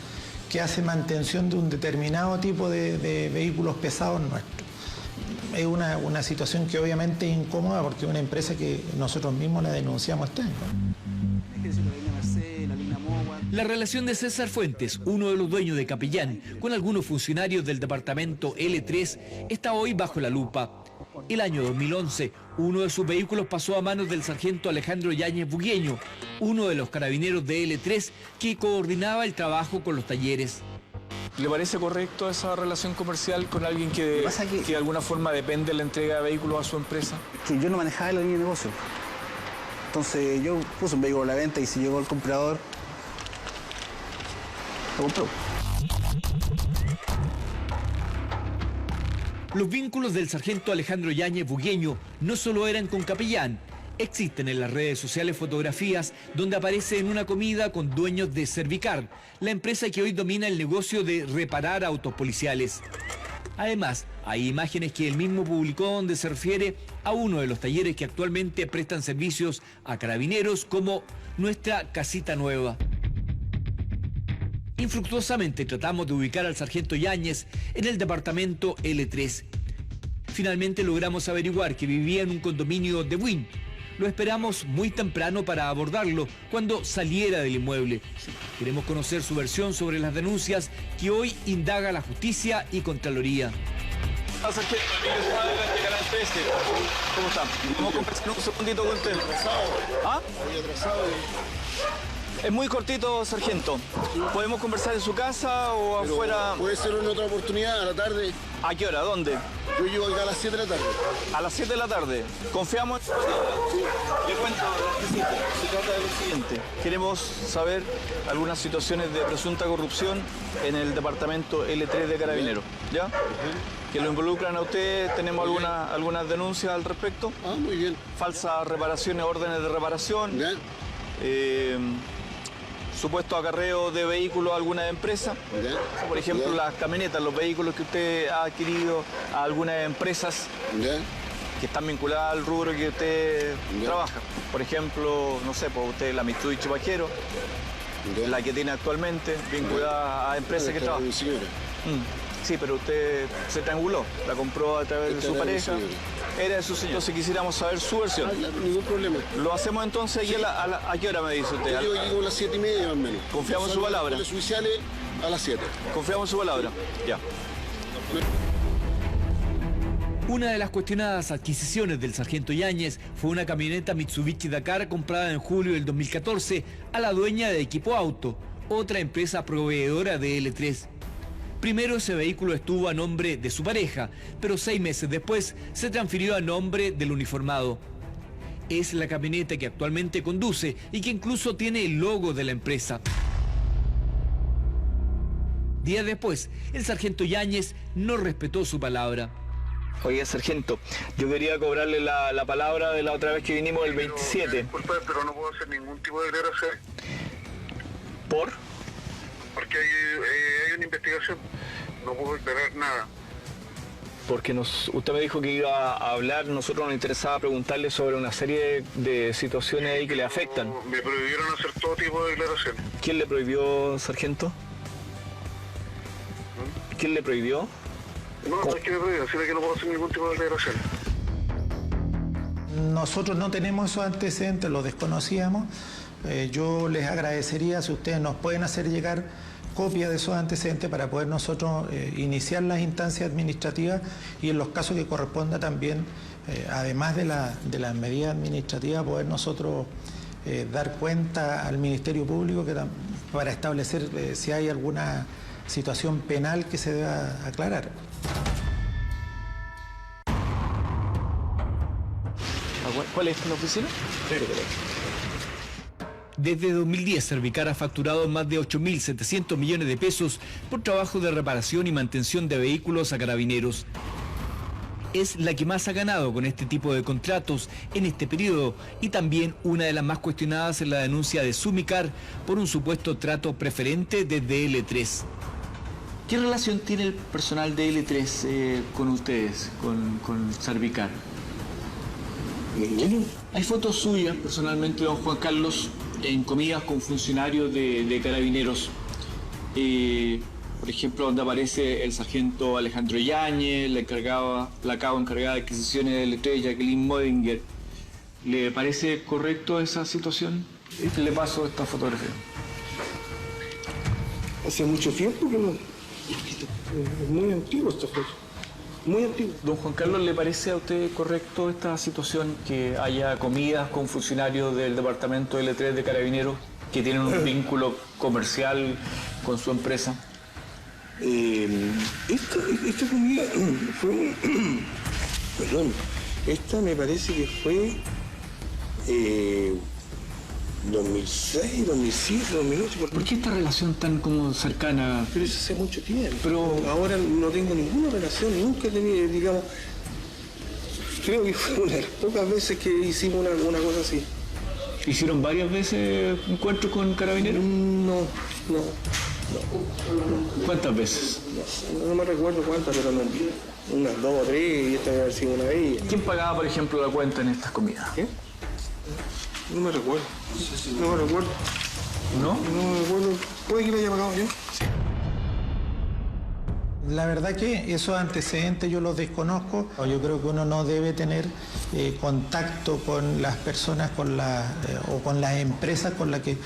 que hace mantención de un determinado tipo de vehículos pesados nuestros. Es una situación que obviamente es incómoda porque es una empresa que nosotros mismos la denunciamos este año. La relación de César Fuentes, uno de los dueños de Capellán, con algunos funcionarios del departamento L3, está hoy bajo la lupa. El año 2011, uno de sus vehículos pasó a manos del sargento Alejandro Yáñez Bugueño, uno de los carabineros de L3 que coordinaba el trabajo con los talleres. ¿Le parece correcto esa relación comercial con alguien que de alguna forma depende de la entrega de vehículos a su empresa? Que yo no manejaba la línea de negocio. Entonces yo puse un vehículo a la venta y si llegó el comprador, lo compró. Los vínculos del sargento Alejandro Yáñez Bugueño no solo eran con Capellán. Existen en las redes sociales fotografías donde aparece en una comida con dueños de Servicar, la empresa que hoy domina el negocio de reparar autos policiales. Además, hay imágenes que él mismo publicó donde se refiere a uno de los talleres que actualmente prestan servicios a Carabineros como Nuestra Casita Nueva. Infructuosamente tratamos de ubicar al sargento Yáñez en el departamento L3. Finalmente logramos averiguar que vivía en un condominio de Buin. Lo esperamos muy temprano para abordarlo cuando saliera del inmueble. Queremos conocer su versión sobre las denuncias que hoy indaga la justicia y Contraloría. Sargento, de Canal 13. ¿Cómo está? Vamos a conversar un segundito con usted. ¿Ah? Es muy cortito, sargento. ¿Podemos conversar en su casa o afuera? Puede ser en otra oportunidad, a la tarde. ¿A qué hora? ¿Dónde? Yo llego acá a las 7 de la tarde. ¿A las 7 de la tarde? ¿Confiamos? Sí. Le cuento, se trata de lo siguiente. Queremos saber algunas situaciones de presunta corrupción en el departamento L3 de Carabineros. ¿Ya? Que lo involucran a usted, tenemos algunas denuncias al respecto. Ah, muy bien. Falsas reparaciones, órdenes de reparación. ¿Ya? Supuesto acarreo de vehículos a algunas empresas. ¿Ya? Por ejemplo, ¿Ya? las camionetas, los vehículos que usted ha adquirido a algunas empresas. ¿Ya? Que están vinculadas al rubro que usted trabaja. Por ejemplo, no sé, pues usted la Mitsubishi Pajero, la que tiene actualmente, vinculada a empresas que trabajan. Sí, pero usted se trianguló, la compró a través de su pareja. Era de su señor. Entonces quisiéramos saber su versión. Claro, ningún problema. Lo hacemos entonces aquí ¿a qué hora me dice usted? Yo llego a las 7:30 más o menos. Confiamos en su palabra. Los oficiales a las 7. Confiamos en su palabra. Ya. Una de las cuestionadas adquisiciones del sargento Yáñez fue una camioneta Mitsubishi Dakar comprada en julio del 2014 a la dueña de Equipo Auto, otra empresa proveedora de L3. Primero ese vehículo estuvo a nombre de su pareja, pero 6 meses después se transfirió a nombre del uniformado. Es la camioneta que actualmente conduce y que incluso tiene el logo de la empresa. Días después, el sargento Yáñez no respetó su palabra. Oye, sargento, yo quería cobrarle la palabra de la otra vez que vinimos el 27. Disculpa, pero no puedo hacer ningún tipo de declaración. ¿Por? porque hay una investigación. No puedo declarar nada. Porque usted me dijo que iba a hablar, nosotros nos interesaba preguntarle sobre una serie de situaciones ahí que le afectan. Me prohibieron hacer todo tipo de declaraciones. ¿Quién le prohibió, sargento? ¿Quién le prohibió? No es que me prohíban, sino que no puedo hacer ningún tipo de declaración. Nosotros no tenemos esos antecedentes, los desconocíamos. Yo les agradecería si ustedes nos pueden hacer llegar copia de esos antecedentes para poder nosotros iniciar las instancias administrativas y en los casos que corresponda también, además de las medidas administrativas, poder nosotros dar cuenta al Ministerio Público para establecer si hay alguna situación penal que se deba aclarar. ¿Cuál es la oficina? Desde 2010, Servicar ha facturado más de 8.700 millones de pesos por trabajo de reparación y mantención de vehículos a Carabineros. Es la que más ha ganado con este tipo de contratos en este periodo y también una de las más cuestionadas en la denuncia de Sumicar por un supuesto trato preferente desde L3. ¿Qué relación tiene el personal de L3 con ustedes, con Servicar? Hay fotos suyas, personalmente, don Juan Carlos, en comidas con funcionarios de Carabineros. Por ejemplo, donde aparece el sargento Alejandro Yáñez, la cabo encargada de adquisiciones de L3, Jacqueline Modinger. ¿Le parece correcto esa situación? Le paso esta fotografía. Hace mucho tiempo que no. Es muy antiguo esta foto. Muy antiguo. Don Juan Carlos, ¿le parece a usted correcto esta situación que haya comidas con funcionarios del departamento L3 de Carabineros que tienen un vínculo comercial con su empresa? Esta comida fue perdón, esta me parece que fue 2006, 2007, 2008. ¿Por qué esta relación tan como cercana? Pero eso hace mucho tiempo. Pero ahora no tengo ninguna relación, nunca he tenido, digamos. Creo que fue una de las pocas veces que hicimos una cosa así. ¿Hicieron varias veces encuentros con Carabineros? No. ¿Cuántas veces? No me recuerdo cuántas, pero no. Unas 2 o 3, y esta debe haber sido una de ellas. ¿Quién pagaba, por ejemplo, la cuenta en estas comidas? ¿Qué? No me recuerdo. No me recuerdo. ¿No? No me recuerdo. ¿Puede que lo haya pagado yo? La verdad que esos antecedentes yo los desconozco. Yo creo que uno no debe tener contacto con las personas o con las empresas con las que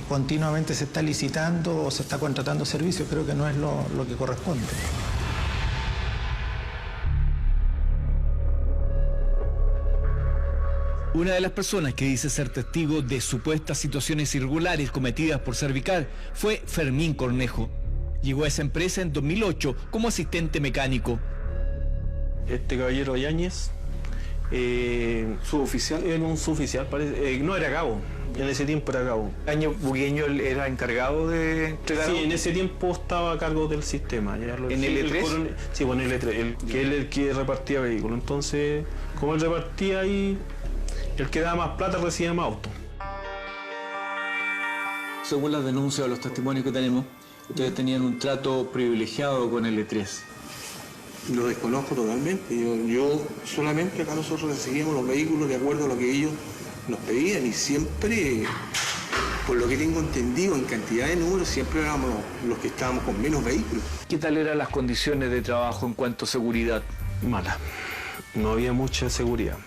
continuamente se está licitando o se está contratando servicios. Creo que no es lo que corresponde. Una de las personas que dice ser testigo de supuestas situaciones irregulares cometidas por Servicar fue Fermín Cornejo. Llegó a esa empresa en 2008 como asistente mecánico. Este caballero Yáñez, ¿Suboficial? Era un suboficial, no era cabo, en ese tiempo era cabo. ¿Año Bugueño era encargado de entregar? Sí, en ese tiempo estaba a cargo del sistema. ¿En L3? Sí, bueno, en L3, que él el que repartía vehículos. Entonces, como él repartía ahí, el que daba más plata recibía más autos. Según las denuncias o los testimonios que tenemos, ustedes tenían un trato privilegiado con L3. Lo desconozco totalmente. Yo solamente acá nosotros recibíamos los vehículos de acuerdo a lo que ellos nos pedían y siempre, por lo que tengo entendido, en cantidad de números, siempre éramos los que estábamos con menos vehículos. ¿Qué tal eran las condiciones de trabajo en cuanto a seguridad? Mala. No había mucha seguridad.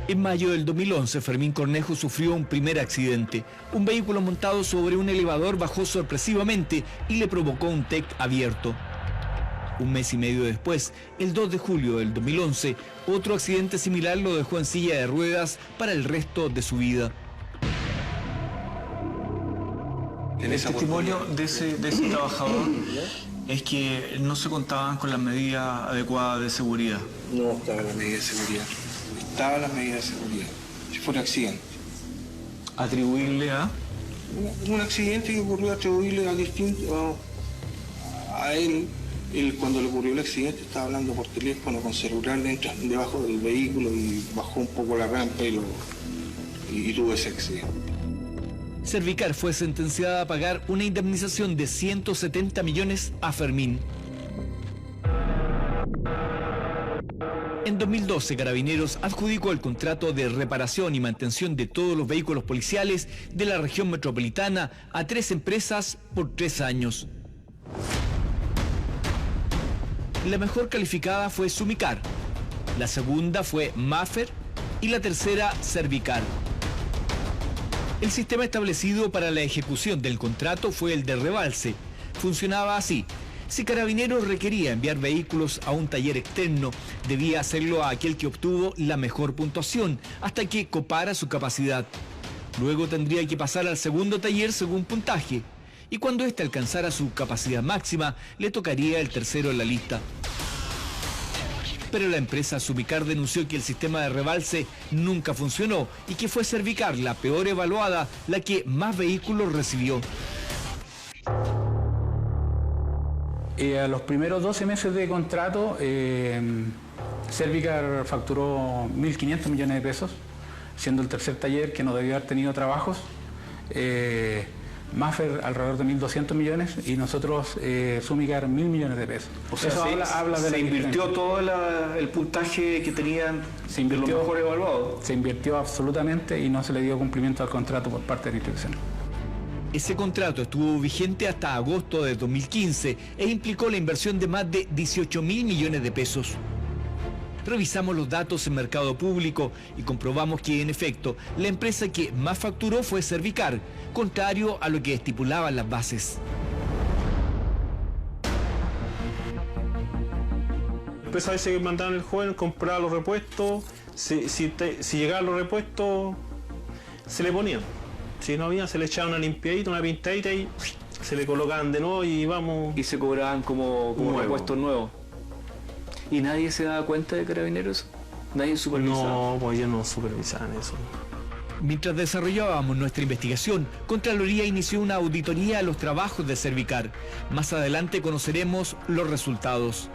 En mayo del 2011, Fermín Cornejo sufrió un primer accidente. Un vehículo montado sobre un elevador bajó sorpresivamente y le provocó un TEC abierto. Un mes y medio después, el 2 de julio del 2011, otro accidente similar lo dejó en silla de ruedas para el resto de su vida. El testimonio de ese trabajador es que no se contaban con las medidas adecuadas de seguridad. No estaban las medidas de seguridad. Estaban las medidas de seguridad. Si fue un accidente. ¿Atribuirle a? Un accidente que ocurrió, atribuirle a él. Él, cuando le ocurrió el accidente, estaba hablando por teléfono con celular debajo del vehículo y bajó un poco la rampa y tuvo ese accidente. Servicar fue sentenciada a pagar una indemnización de 170 millones a Fermín. En 2012, Carabineros adjudicó el contrato de reparación y mantención de todos los vehículos policiales de la región metropolitana a 3 empresas por 3 años. La mejor calificada fue Sumicar, la segunda fue Maffer y la tercera Servicar. El sistema establecido para la ejecución del contrato fue el de rebalse. Funcionaba así. Si Carabineros requería enviar vehículos a un taller externo, debía hacerlo a aquel que obtuvo la mejor puntuación, hasta que copara su capacidad. Luego tendría que pasar al segundo taller según puntaje, y cuando éste alcanzara su capacidad máxima, le tocaría el tercero en la lista. Pero la empresa Sumicar denunció que el sistema de rebalse nunca funcionó y que fue Servicar, la peor evaluada, la que más vehículos recibió. A los primeros 12 meses de contrato, Servicar facturó 1.500 millones de pesos, siendo el tercer taller que no debió haber tenido trabajos. Maffer alrededor de 1.200 millones y nosotros Sumicar 1.000 millones de pesos. O sea, habla de se invirtió todo el puntaje que tenían los mejor evaluados. Se invirtió absolutamente y no se le dio cumplimiento al contrato por parte de la institución. Ese contrato estuvo vigente hasta agosto de 2015 e implicó la inversión de más de 18.000 millones de pesos. Revisamos los datos en mercado público y comprobamos que, en efecto, la empresa que más facturó fue Servicar, contrario a lo que estipulaban las bases. La empresa a veces mandaban el joven, compraba los repuestos, si llegaban los repuestos, se le ponían. Si no había, se le echaba una limpiadita, una pintadita y se le colocaban de nuevo y vamos. Y se cobraban como repuestos nuevos. ¿Y nadie se daba cuenta de Carabineros? ¿Nadie supervisaba? No, pues ellos no supervisaban eso. Mientras desarrollábamos nuestra investigación, Contraloría inició una auditoría a los trabajos de Servicar. Más adelante conoceremos los resultados.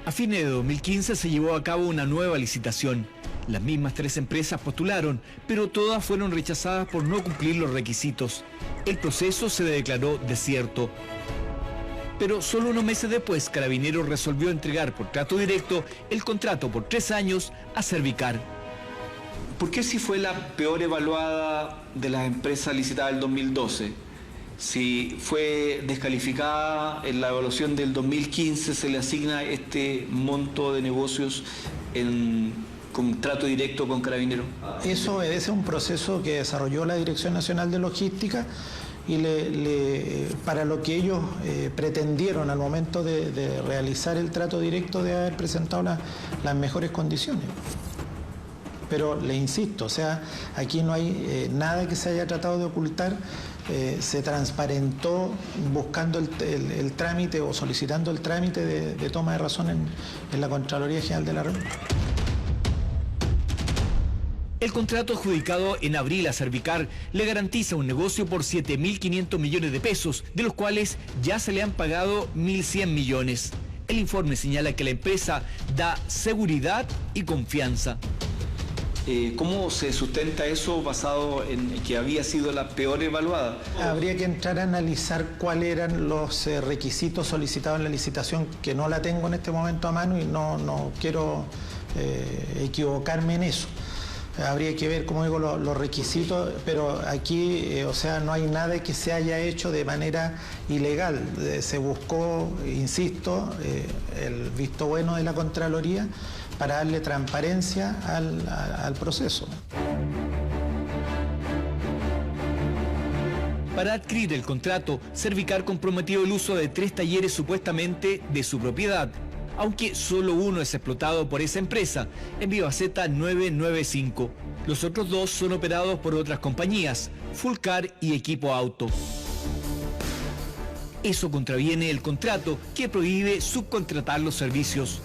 A fines de 2015 se llevó a cabo una nueva licitación. Las mismas 3 empresas postularon, pero todas fueron rechazadas por no cumplir los requisitos. El proceso se declaró desierto. Pero solo unos meses después, Carabineros resolvió entregar por trato directo el contrato por 3 años a Servicar. ¿Por qué si fue la peor evaluada de las empresas licitadas del 2012? Si fue descalificada en la evaluación del 2015, se le asigna este monto de negocios en contrato directo con Carabineros. Eso obedece a un proceso que desarrolló la Dirección Nacional de Logística y para lo que ellos pretendieron al momento de realizar el trato directo, de haber presentado las mejores condiciones. Pero le insisto, o sea, aquí no hay nada que se haya tratado de ocultar, se transparentó buscando el trámite o solicitando el trámite de toma de razón en la Contraloría General de la República. El contrato adjudicado en abril a Servicar le garantiza un negocio por 7.500 millones de pesos, de los cuales ya se le han pagado 1.100 millones. El informe señala que la empresa da seguridad y confianza. ¿Cómo se sustenta eso basado en que había sido la peor evaluada? Habría que entrar a analizar cuáles eran los requisitos solicitados en la licitación, que no la tengo en este momento a mano y no quiero equivocarme en eso. Habría que ver, como digo, los requisitos, pero aquí, o sea, no hay nada que se haya hecho de manera ilegal. Se buscó, insisto, el visto bueno de la Contraloría para darle transparencia al proceso. Para adquirir el contrato, Servicar comprometió el uso de 3 talleres supuestamente de su propiedad, aunque solo uno es explotado por esa empresa, en Vivaceta 995. Los otros 2 son operados por otras compañías, Fulcar y Equipo Auto. Eso contraviene el contrato que prohíbe subcontratar los servicios.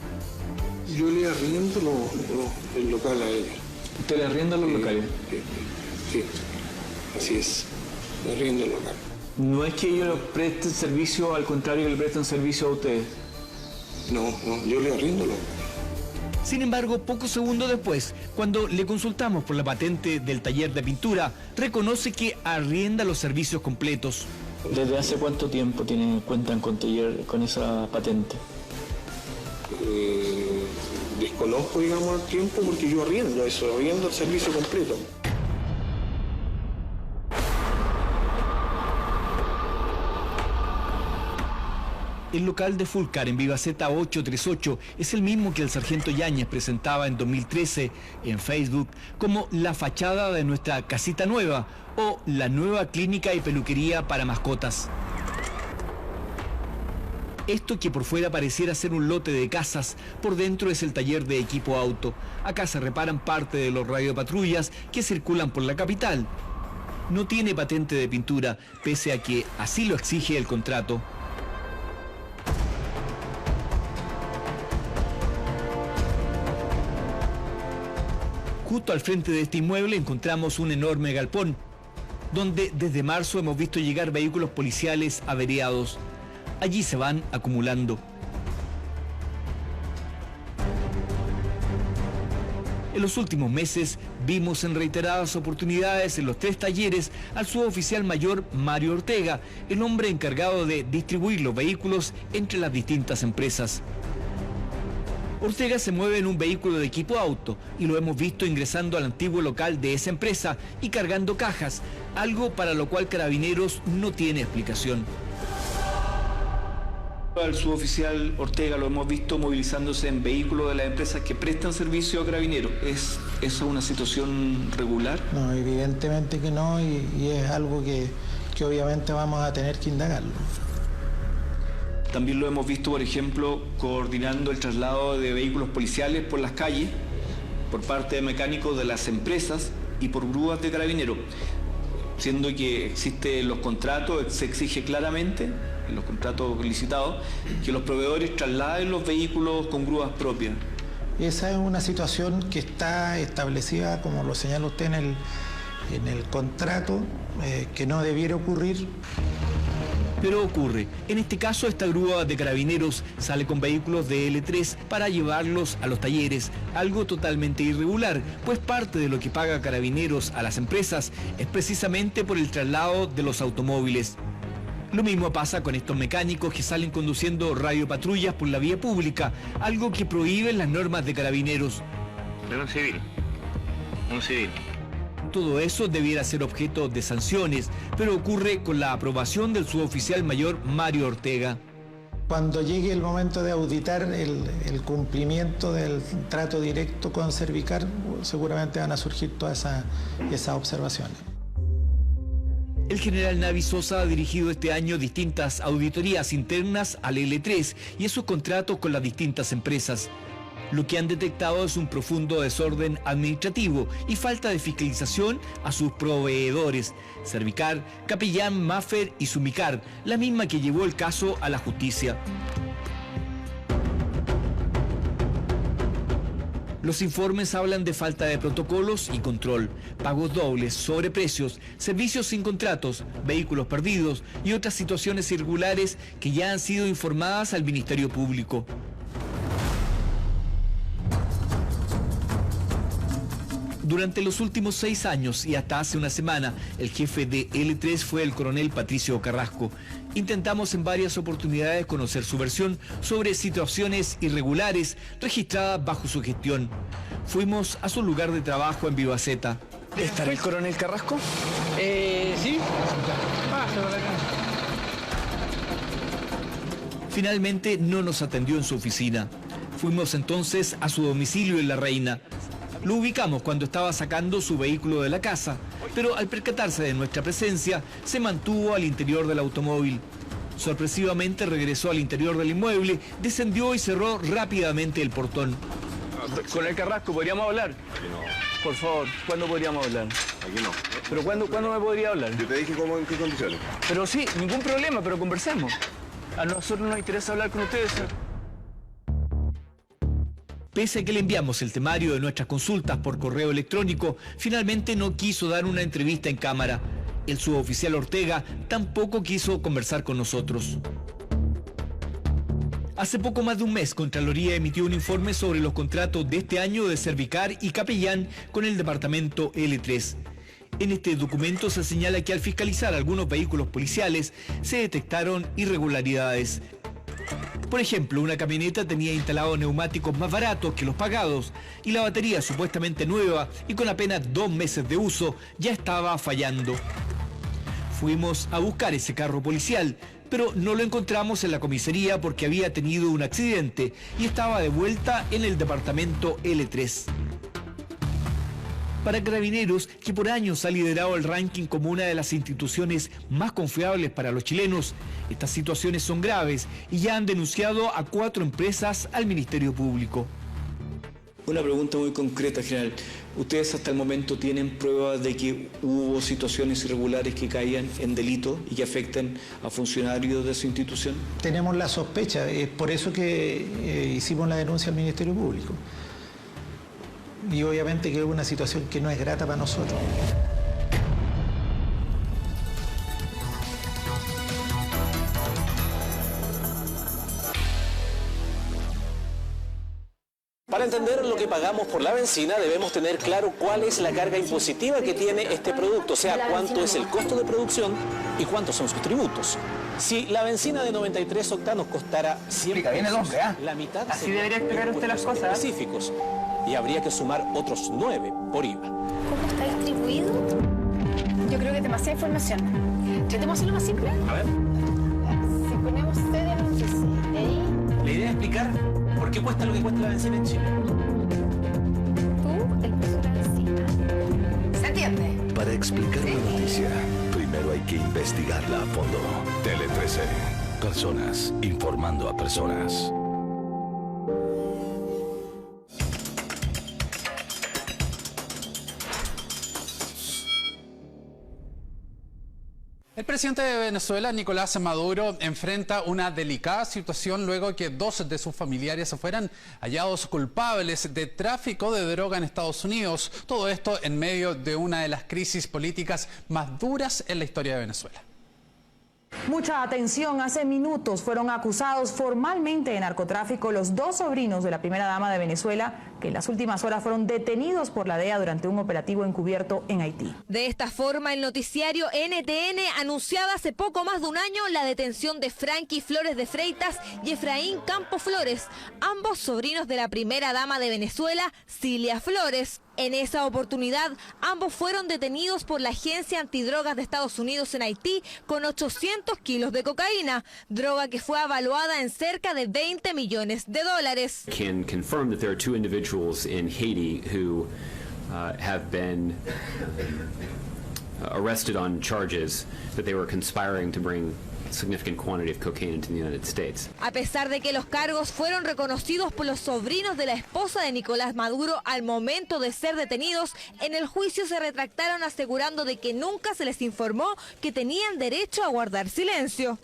Yo le arriendo el local a ellos. ¿Usted le arrienda los locales? Sí, así es, le arriendo el local. No es que ellos presten servicio, al contrario que le prestan servicio a ustedes. No, yo le arriendo. Sin embargo, pocos segundos después, cuando le consultamos por la patente del taller de pintura, reconoce que arrienda los servicios completos. ¿Desde hace cuánto tiempo cuentan con taller con esa patente? Desconozco, digamos, el tiempo porque yo arriendo el servicio completo. El local de Fulcar en Vivaceta 838 es el mismo que el sargento Yáñez presentaba en 2013 en Facebook como la fachada de nuestra casita nueva o la nueva clínica y peluquería para mascotas. Esto que por fuera pareciera ser un lote de casas, por dentro es el taller de equipo auto. Acá se reparan parte de los radiopatrullas que circulan por la capital. No tiene patente de pintura, pese a que así lo exige el contrato. Justo al frente de este inmueble encontramos un enorme galpón, donde desde marzo hemos visto llegar vehículos policiales averiados. Allí se van acumulando. En los últimos meses vimos en reiteradas oportunidades en los 3 talleres al suboficial mayor Mario Ortega, el hombre encargado de distribuir los vehículos entre las distintas empresas. Ortega se mueve en un vehículo de equipo auto y lo hemos visto ingresando al antiguo local de esa empresa y cargando cajas, algo para lo cual Carabineros no tiene explicación. Al suboficial Ortega lo hemos visto movilizándose en vehículos de las empresas que prestan servicio a Carabineros. ¿Es eso una situación regular? No, evidentemente que no, y es algo que obviamente vamos a tener que indagarlo. También lo hemos visto, por ejemplo, coordinando el traslado de vehículos policiales por las calles, por parte de mecánicos de las empresas y por grúas de Carabineros, siendo que existen los contratos, se exige claramente, en los contratos licitados, que los proveedores trasladen los vehículos con grúas propias. Esa es una situación que está establecida, como lo señala usted, en el contrato, que no debiera ocurrir. Pero ocurre. En este caso, esta grúa de Carabineros sale con vehículos de L3 para llevarlos a los talleres, algo totalmente irregular, pues parte de lo que paga Carabineros a las empresas es precisamente por el traslado de los automóviles. Lo mismo pasa con estos mecánicos que salen conduciendo radiopatrullas por la vía pública, algo que prohíben las normas de Carabineros. Pero un civil. Todo eso debiera ser objeto de sanciones, pero ocurre con la aprobación del suboficial mayor Mario Ortega. Cuando llegue el momento de auditar el cumplimiento del trato directo con Servicar, seguramente van a surgir todas esas observaciones. El general Navi Sosa ha dirigido este año distintas auditorías internas al L3 y esos contratos con las distintas empresas. Lo que han detectado es un profundo desorden administrativo y falta de fiscalización a sus proveedores, Servicar, Capellán, Maffer y Sumicar, la misma que llevó el caso a la justicia. Los informes hablan de falta de protocolos y control, pagos dobles, sobreprecios, servicios sin contratos, vehículos perdidos y otras situaciones irregulares que ya han sido informadas al Ministerio Público. Durante los últimos 6 años y hasta hace una semana, el jefe de L3 fue el coronel Patricio Carrasco. Intentamos en varias oportunidades conocer su versión sobre situaciones irregulares registradas bajo su gestión. Fuimos a su lugar de trabajo en Vivaceta. ¿Estará el coronel Carrasco? Sí. Finalmente no nos atendió en su oficina. Fuimos entonces a su domicilio en La Reina. Lo ubicamos cuando estaba sacando su vehículo de la casa, pero al percatarse de nuestra presencia, se mantuvo al interior del automóvil. Sorpresivamente regresó al interior del inmueble, descendió y cerró rápidamente el portón. Con el Carrasco, ¿podríamos hablar? Aquí no. Por favor, ¿cuándo podríamos hablar? Aquí no. ¿Pero cuándo me podría hablar? Yo te dije cómo, en qué condiciones. Pero sí, ningún problema, pero conversemos. A nosotros nos interesa hablar con ustedes. Pese a que le enviamos el temario de nuestras consultas por correo electrónico, finalmente no quiso dar una entrevista en cámara. El suboficial Ortega tampoco quiso conversar con nosotros. Hace poco más de un mes, Contraloría emitió un informe sobre los contratos de este año de Servicar y Capellán con el departamento L3. En este documento se señala que al fiscalizar algunos vehículos policiales se detectaron irregularidades. Por ejemplo, una camioneta tenía instalados neumáticos más baratos que los pagados y la batería supuestamente nueva y con apenas 2 meses de uso ya estaba fallando. Fuimos a buscar ese carro policial, pero no lo encontramos en la comisaría porque había tenido un accidente y estaba de vuelta en el departamento L3. Para Carabineros, que por años ha liderado el ranking como una de las instituciones más confiables para los chilenos, estas situaciones son graves y ya han denunciado a 4 empresas al Ministerio Público. Una pregunta muy concreta, general. ¿Ustedes hasta el momento tienen pruebas de que hubo situaciones irregulares que caían en delito y que afectan a funcionarios de su institución? Tenemos la sospecha, es por eso que hicimos la denuncia al Ministerio Público. Y obviamente que es una situación que no es grata para nosotros. Para entender lo que pagamos por la benzina debemos tener claro cuál es la carga impositiva que tiene este producto, o sea, cuánto es el costo de producción y cuántos son sus tributos. Si la benzina de 93 octanos costara 100 pesos, la mitad así debería explicar usted las cosas específicos y habría que sumar otros 9 por IVA. ¿Cómo está distribuido? Yo creo que es demasiada información. ¿Tratemos de hacerlo más simple? A ver. Si ponemos C de 26, de ahí... La idea es explicar por qué cuesta lo que cuesta la benzina en Chile. Tú, el precio de la benzina. ¿Se entiende? Para explicar la noticia, primero hay que investigarla a fondo. Tele 13. Personas informando a personas. El presidente de Venezuela, Nicolás Maduro, enfrenta una delicada situación luego que 2 de sus familiares fueran hallados culpables de tráfico de droga en Estados Unidos. Todo esto en medio de una de las crisis políticas más duras en la historia de Venezuela. Mucha atención. Hace minutos fueron acusados formalmente de narcotráfico los 2 sobrinos de la primera dama de Venezuela, que en las últimas horas fueron detenidos por la DEA durante un operativo encubierto en Haití. De esta forma, el noticiario NTN anunciaba hace poco más de un año la detención de Frankie Flores de Freitas y Efraín Campo Flores, ambos sobrinos de la primera dama de Venezuela, Cilia Flores. En esa oportunidad, ambos fueron detenidos por la Agencia Antidrogas de Estados Unidos en Haití con 800 kilos de cocaína, droga que fue evaluada en cerca de $20 millones. Can confirm that there are 2 individuals in Haiti who have been arrested on charges that they were conspiring to bring significant quantity of cocaine into the United States. A pesar de que los cargos fueron reconocidos por los sobrinos de la esposa de Nicolás Maduro al momento de ser detenidos, en el juicio se retractaron asegurando de que nunca se les informó que tenían derecho a guardar silencio.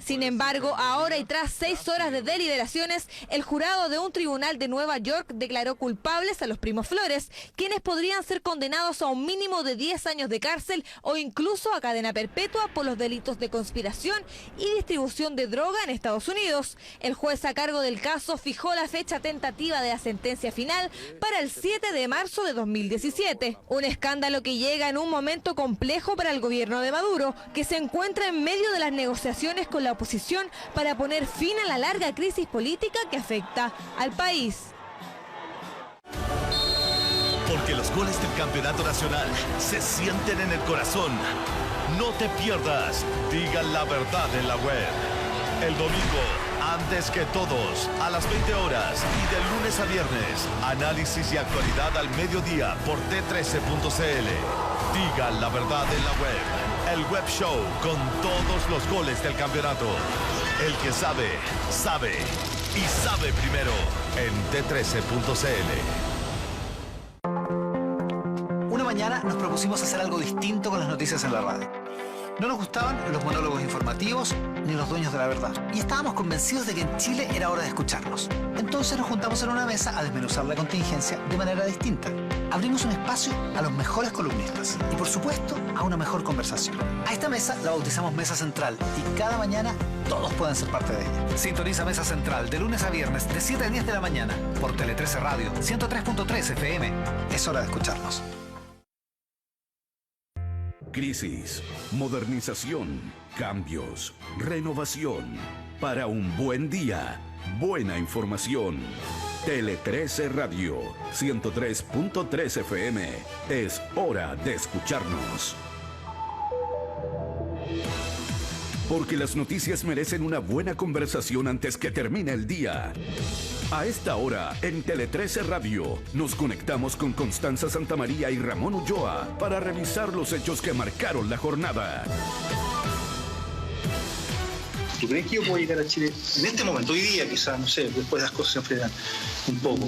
Sin embargo, ahora y tras 6 horas de deliberaciones, el jurado de un tribunal de Nueva York declaró culpables a los primos Flores, quienes podrían ser condenados a un mínimo de 10 años de cárcel o incluso a cadena perpetua por los delitos de conspiración y distribución de droga en Estados Unidos. El juez a cargo del caso fijó la fecha tentativa de la sentencia final para el 7 de marzo de 2017. Un escándalo que llega en un momento complejo para el gobierno de Maduro, que se encuentra en medio de las negociaciones con la oposición para poner fin a la larga crisis política que afecta al país. Porque los goles del campeonato nacional se sienten en el corazón. No te pierdas, digan la verdad en la web. El domingo, antes que todos, a las 20 horas y de lunes a viernes, análisis y actualidad al mediodía por T13.cl. Digan la verdad en la web. El web show con todos los goles del campeonato. El que sabe, sabe y sabe primero en T13.cl. Una mañana nos propusimos hacer algo distinto con las noticias en la radio. No nos gustaban los monólogos informativos ni los dueños de la verdad. Y estábamos convencidos de que en Chile era hora de escucharlos. Entonces nos juntamos en una mesa a desmenuzar la contingencia de manera distinta. Abrimos un espacio a los mejores columnistas y, por supuesto, a una mejor conversación. A esta mesa la bautizamos Mesa Central y cada mañana todos pueden ser parte de ella. Sintoniza Mesa Central de lunes a viernes de 7 a 10 de la mañana por Tele 13 Radio 103.3 FM. Es hora de escucharnos. Crisis, modernización, cambios, renovación. Para un buen día, buena información. Tele 13 Radio 103.3 FM. Es hora de escucharnos. Porque las noticias merecen una buena conversación antes que termine el día. A esta hora, en Tele 13 Radio, nos conectamos con Constanza Santamaría y Ramón Ulloa para revisar los hechos que marcaron la jornada. ¿Tú crees que yo puedo llegar a Chile en este momento, hoy día quizás, no sé, después las cosas se enfrentan un poco,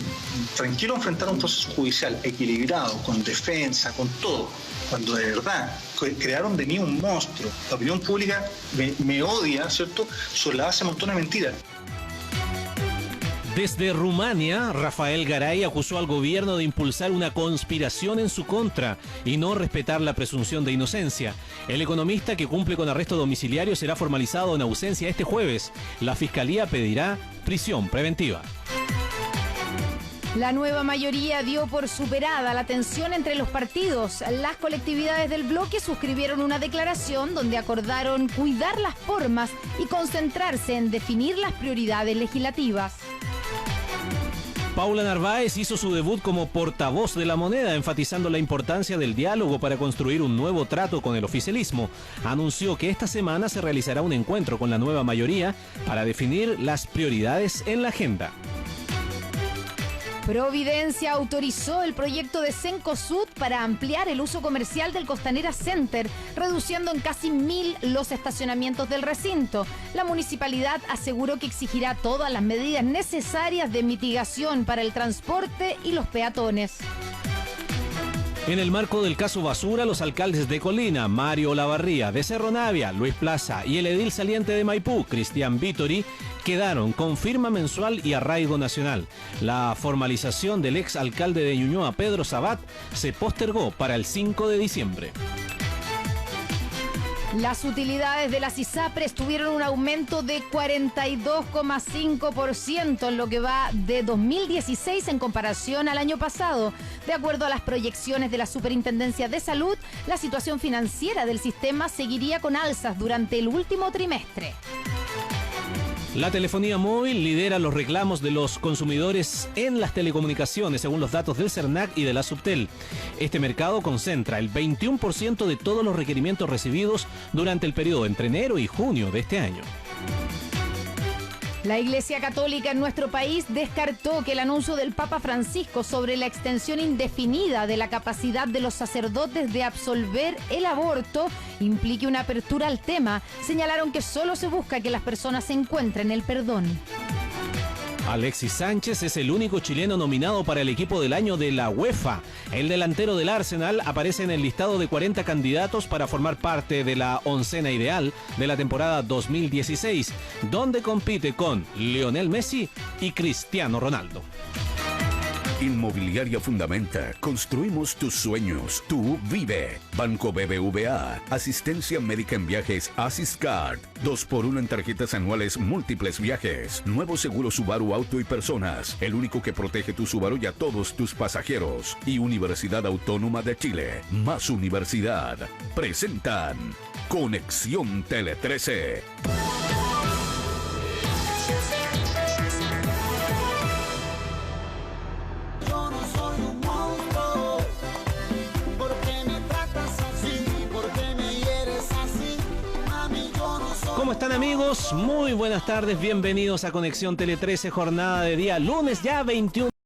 tranquilo, enfrentar un proceso judicial equilibrado, con defensa, con todo, cuando de verdad crearon de mí un monstruo? La opinión pública me odia, ¿cierto?, sobre la base de un montón de mentiras. Desde Rumania, Rafael Garay acusó al gobierno de impulsar una conspiración en su contra y no respetar la presunción de inocencia. El economista, que cumple con arresto domiciliario, será formalizado en ausencia este jueves. La Fiscalía pedirá prisión preventiva. La nueva mayoría dio por superada la tensión entre los partidos. Las colectividades del bloque suscribieron una declaración donde acordaron cuidar las formas y concentrarse en definir las prioridades legislativas. Paula Narváez hizo su debut como portavoz de La Moneda, enfatizando la importancia del diálogo para construir un nuevo trato con el oficialismo. Anunció que esta semana se realizará un encuentro con la nueva mayoría para definir las prioridades en la agenda. Providencia autorizó el proyecto de Cencosud para ampliar el uso comercial del Costanera Center, reduciendo en casi 1.000 los estacionamientos del recinto. La municipalidad aseguró que exigirá todas las medidas necesarias de mitigación para el transporte y los peatones. En el marco del caso Basura, los alcaldes de Colina, Mario Olavarría, de Cerro Navia, Luis Plaza, y el edil saliente de Maipú, Cristian Vítori, quedaron con firma mensual y arraigo nacional. La formalización del ex alcalde de Ñuñoa, Pedro Sabat, se postergó para el 5 de diciembre. Las utilidades de las ISAPRES tuvieron un aumento de 42,5% en lo que va de 2016 en comparación al año pasado. De acuerdo a las proyecciones de la Superintendencia de Salud, la situación financiera del sistema seguiría con alzas durante el último trimestre. La telefonía móvil lidera los reclamos de los consumidores en las telecomunicaciones, según los datos del CERNAC y de la Subtel. Este mercado concentra el 21% de todos los requerimientos recibidos durante el periodo entre enero y junio de este año. La Iglesia Católica en nuestro país descartó que el anuncio del Papa Francisco sobre la extensión indefinida de la capacidad de los sacerdotes de absolver el aborto implique una apertura al tema. Señalaron que solo se busca que las personas encuentren el perdón. Alexis Sánchez es el único chileno nominado para el equipo del año de la UEFA. El delantero del Arsenal aparece en el listado de 40 candidatos para formar parte de la oncena ideal de la temporada 2016, donde compite con Lionel Messi y Cristiano Ronaldo. Inmobiliaria Fundamenta. Construimos tus sueños. Tú vive. Banco BBVA. Asistencia médica en viajes Asiscard. 2x1 en tarjetas anuales múltiples viajes. Nuevo seguro Subaru Auto y Personas. El único que protege tu Subaru y a todos tus pasajeros. Y Universidad Autónoma de Chile. Más Universidad. Presentan Conexión Tele 13. ¿Cómo están, amigos? Muy buenas tardes, bienvenidos a Conexión Tele 13, jornada de día lunes ya 21.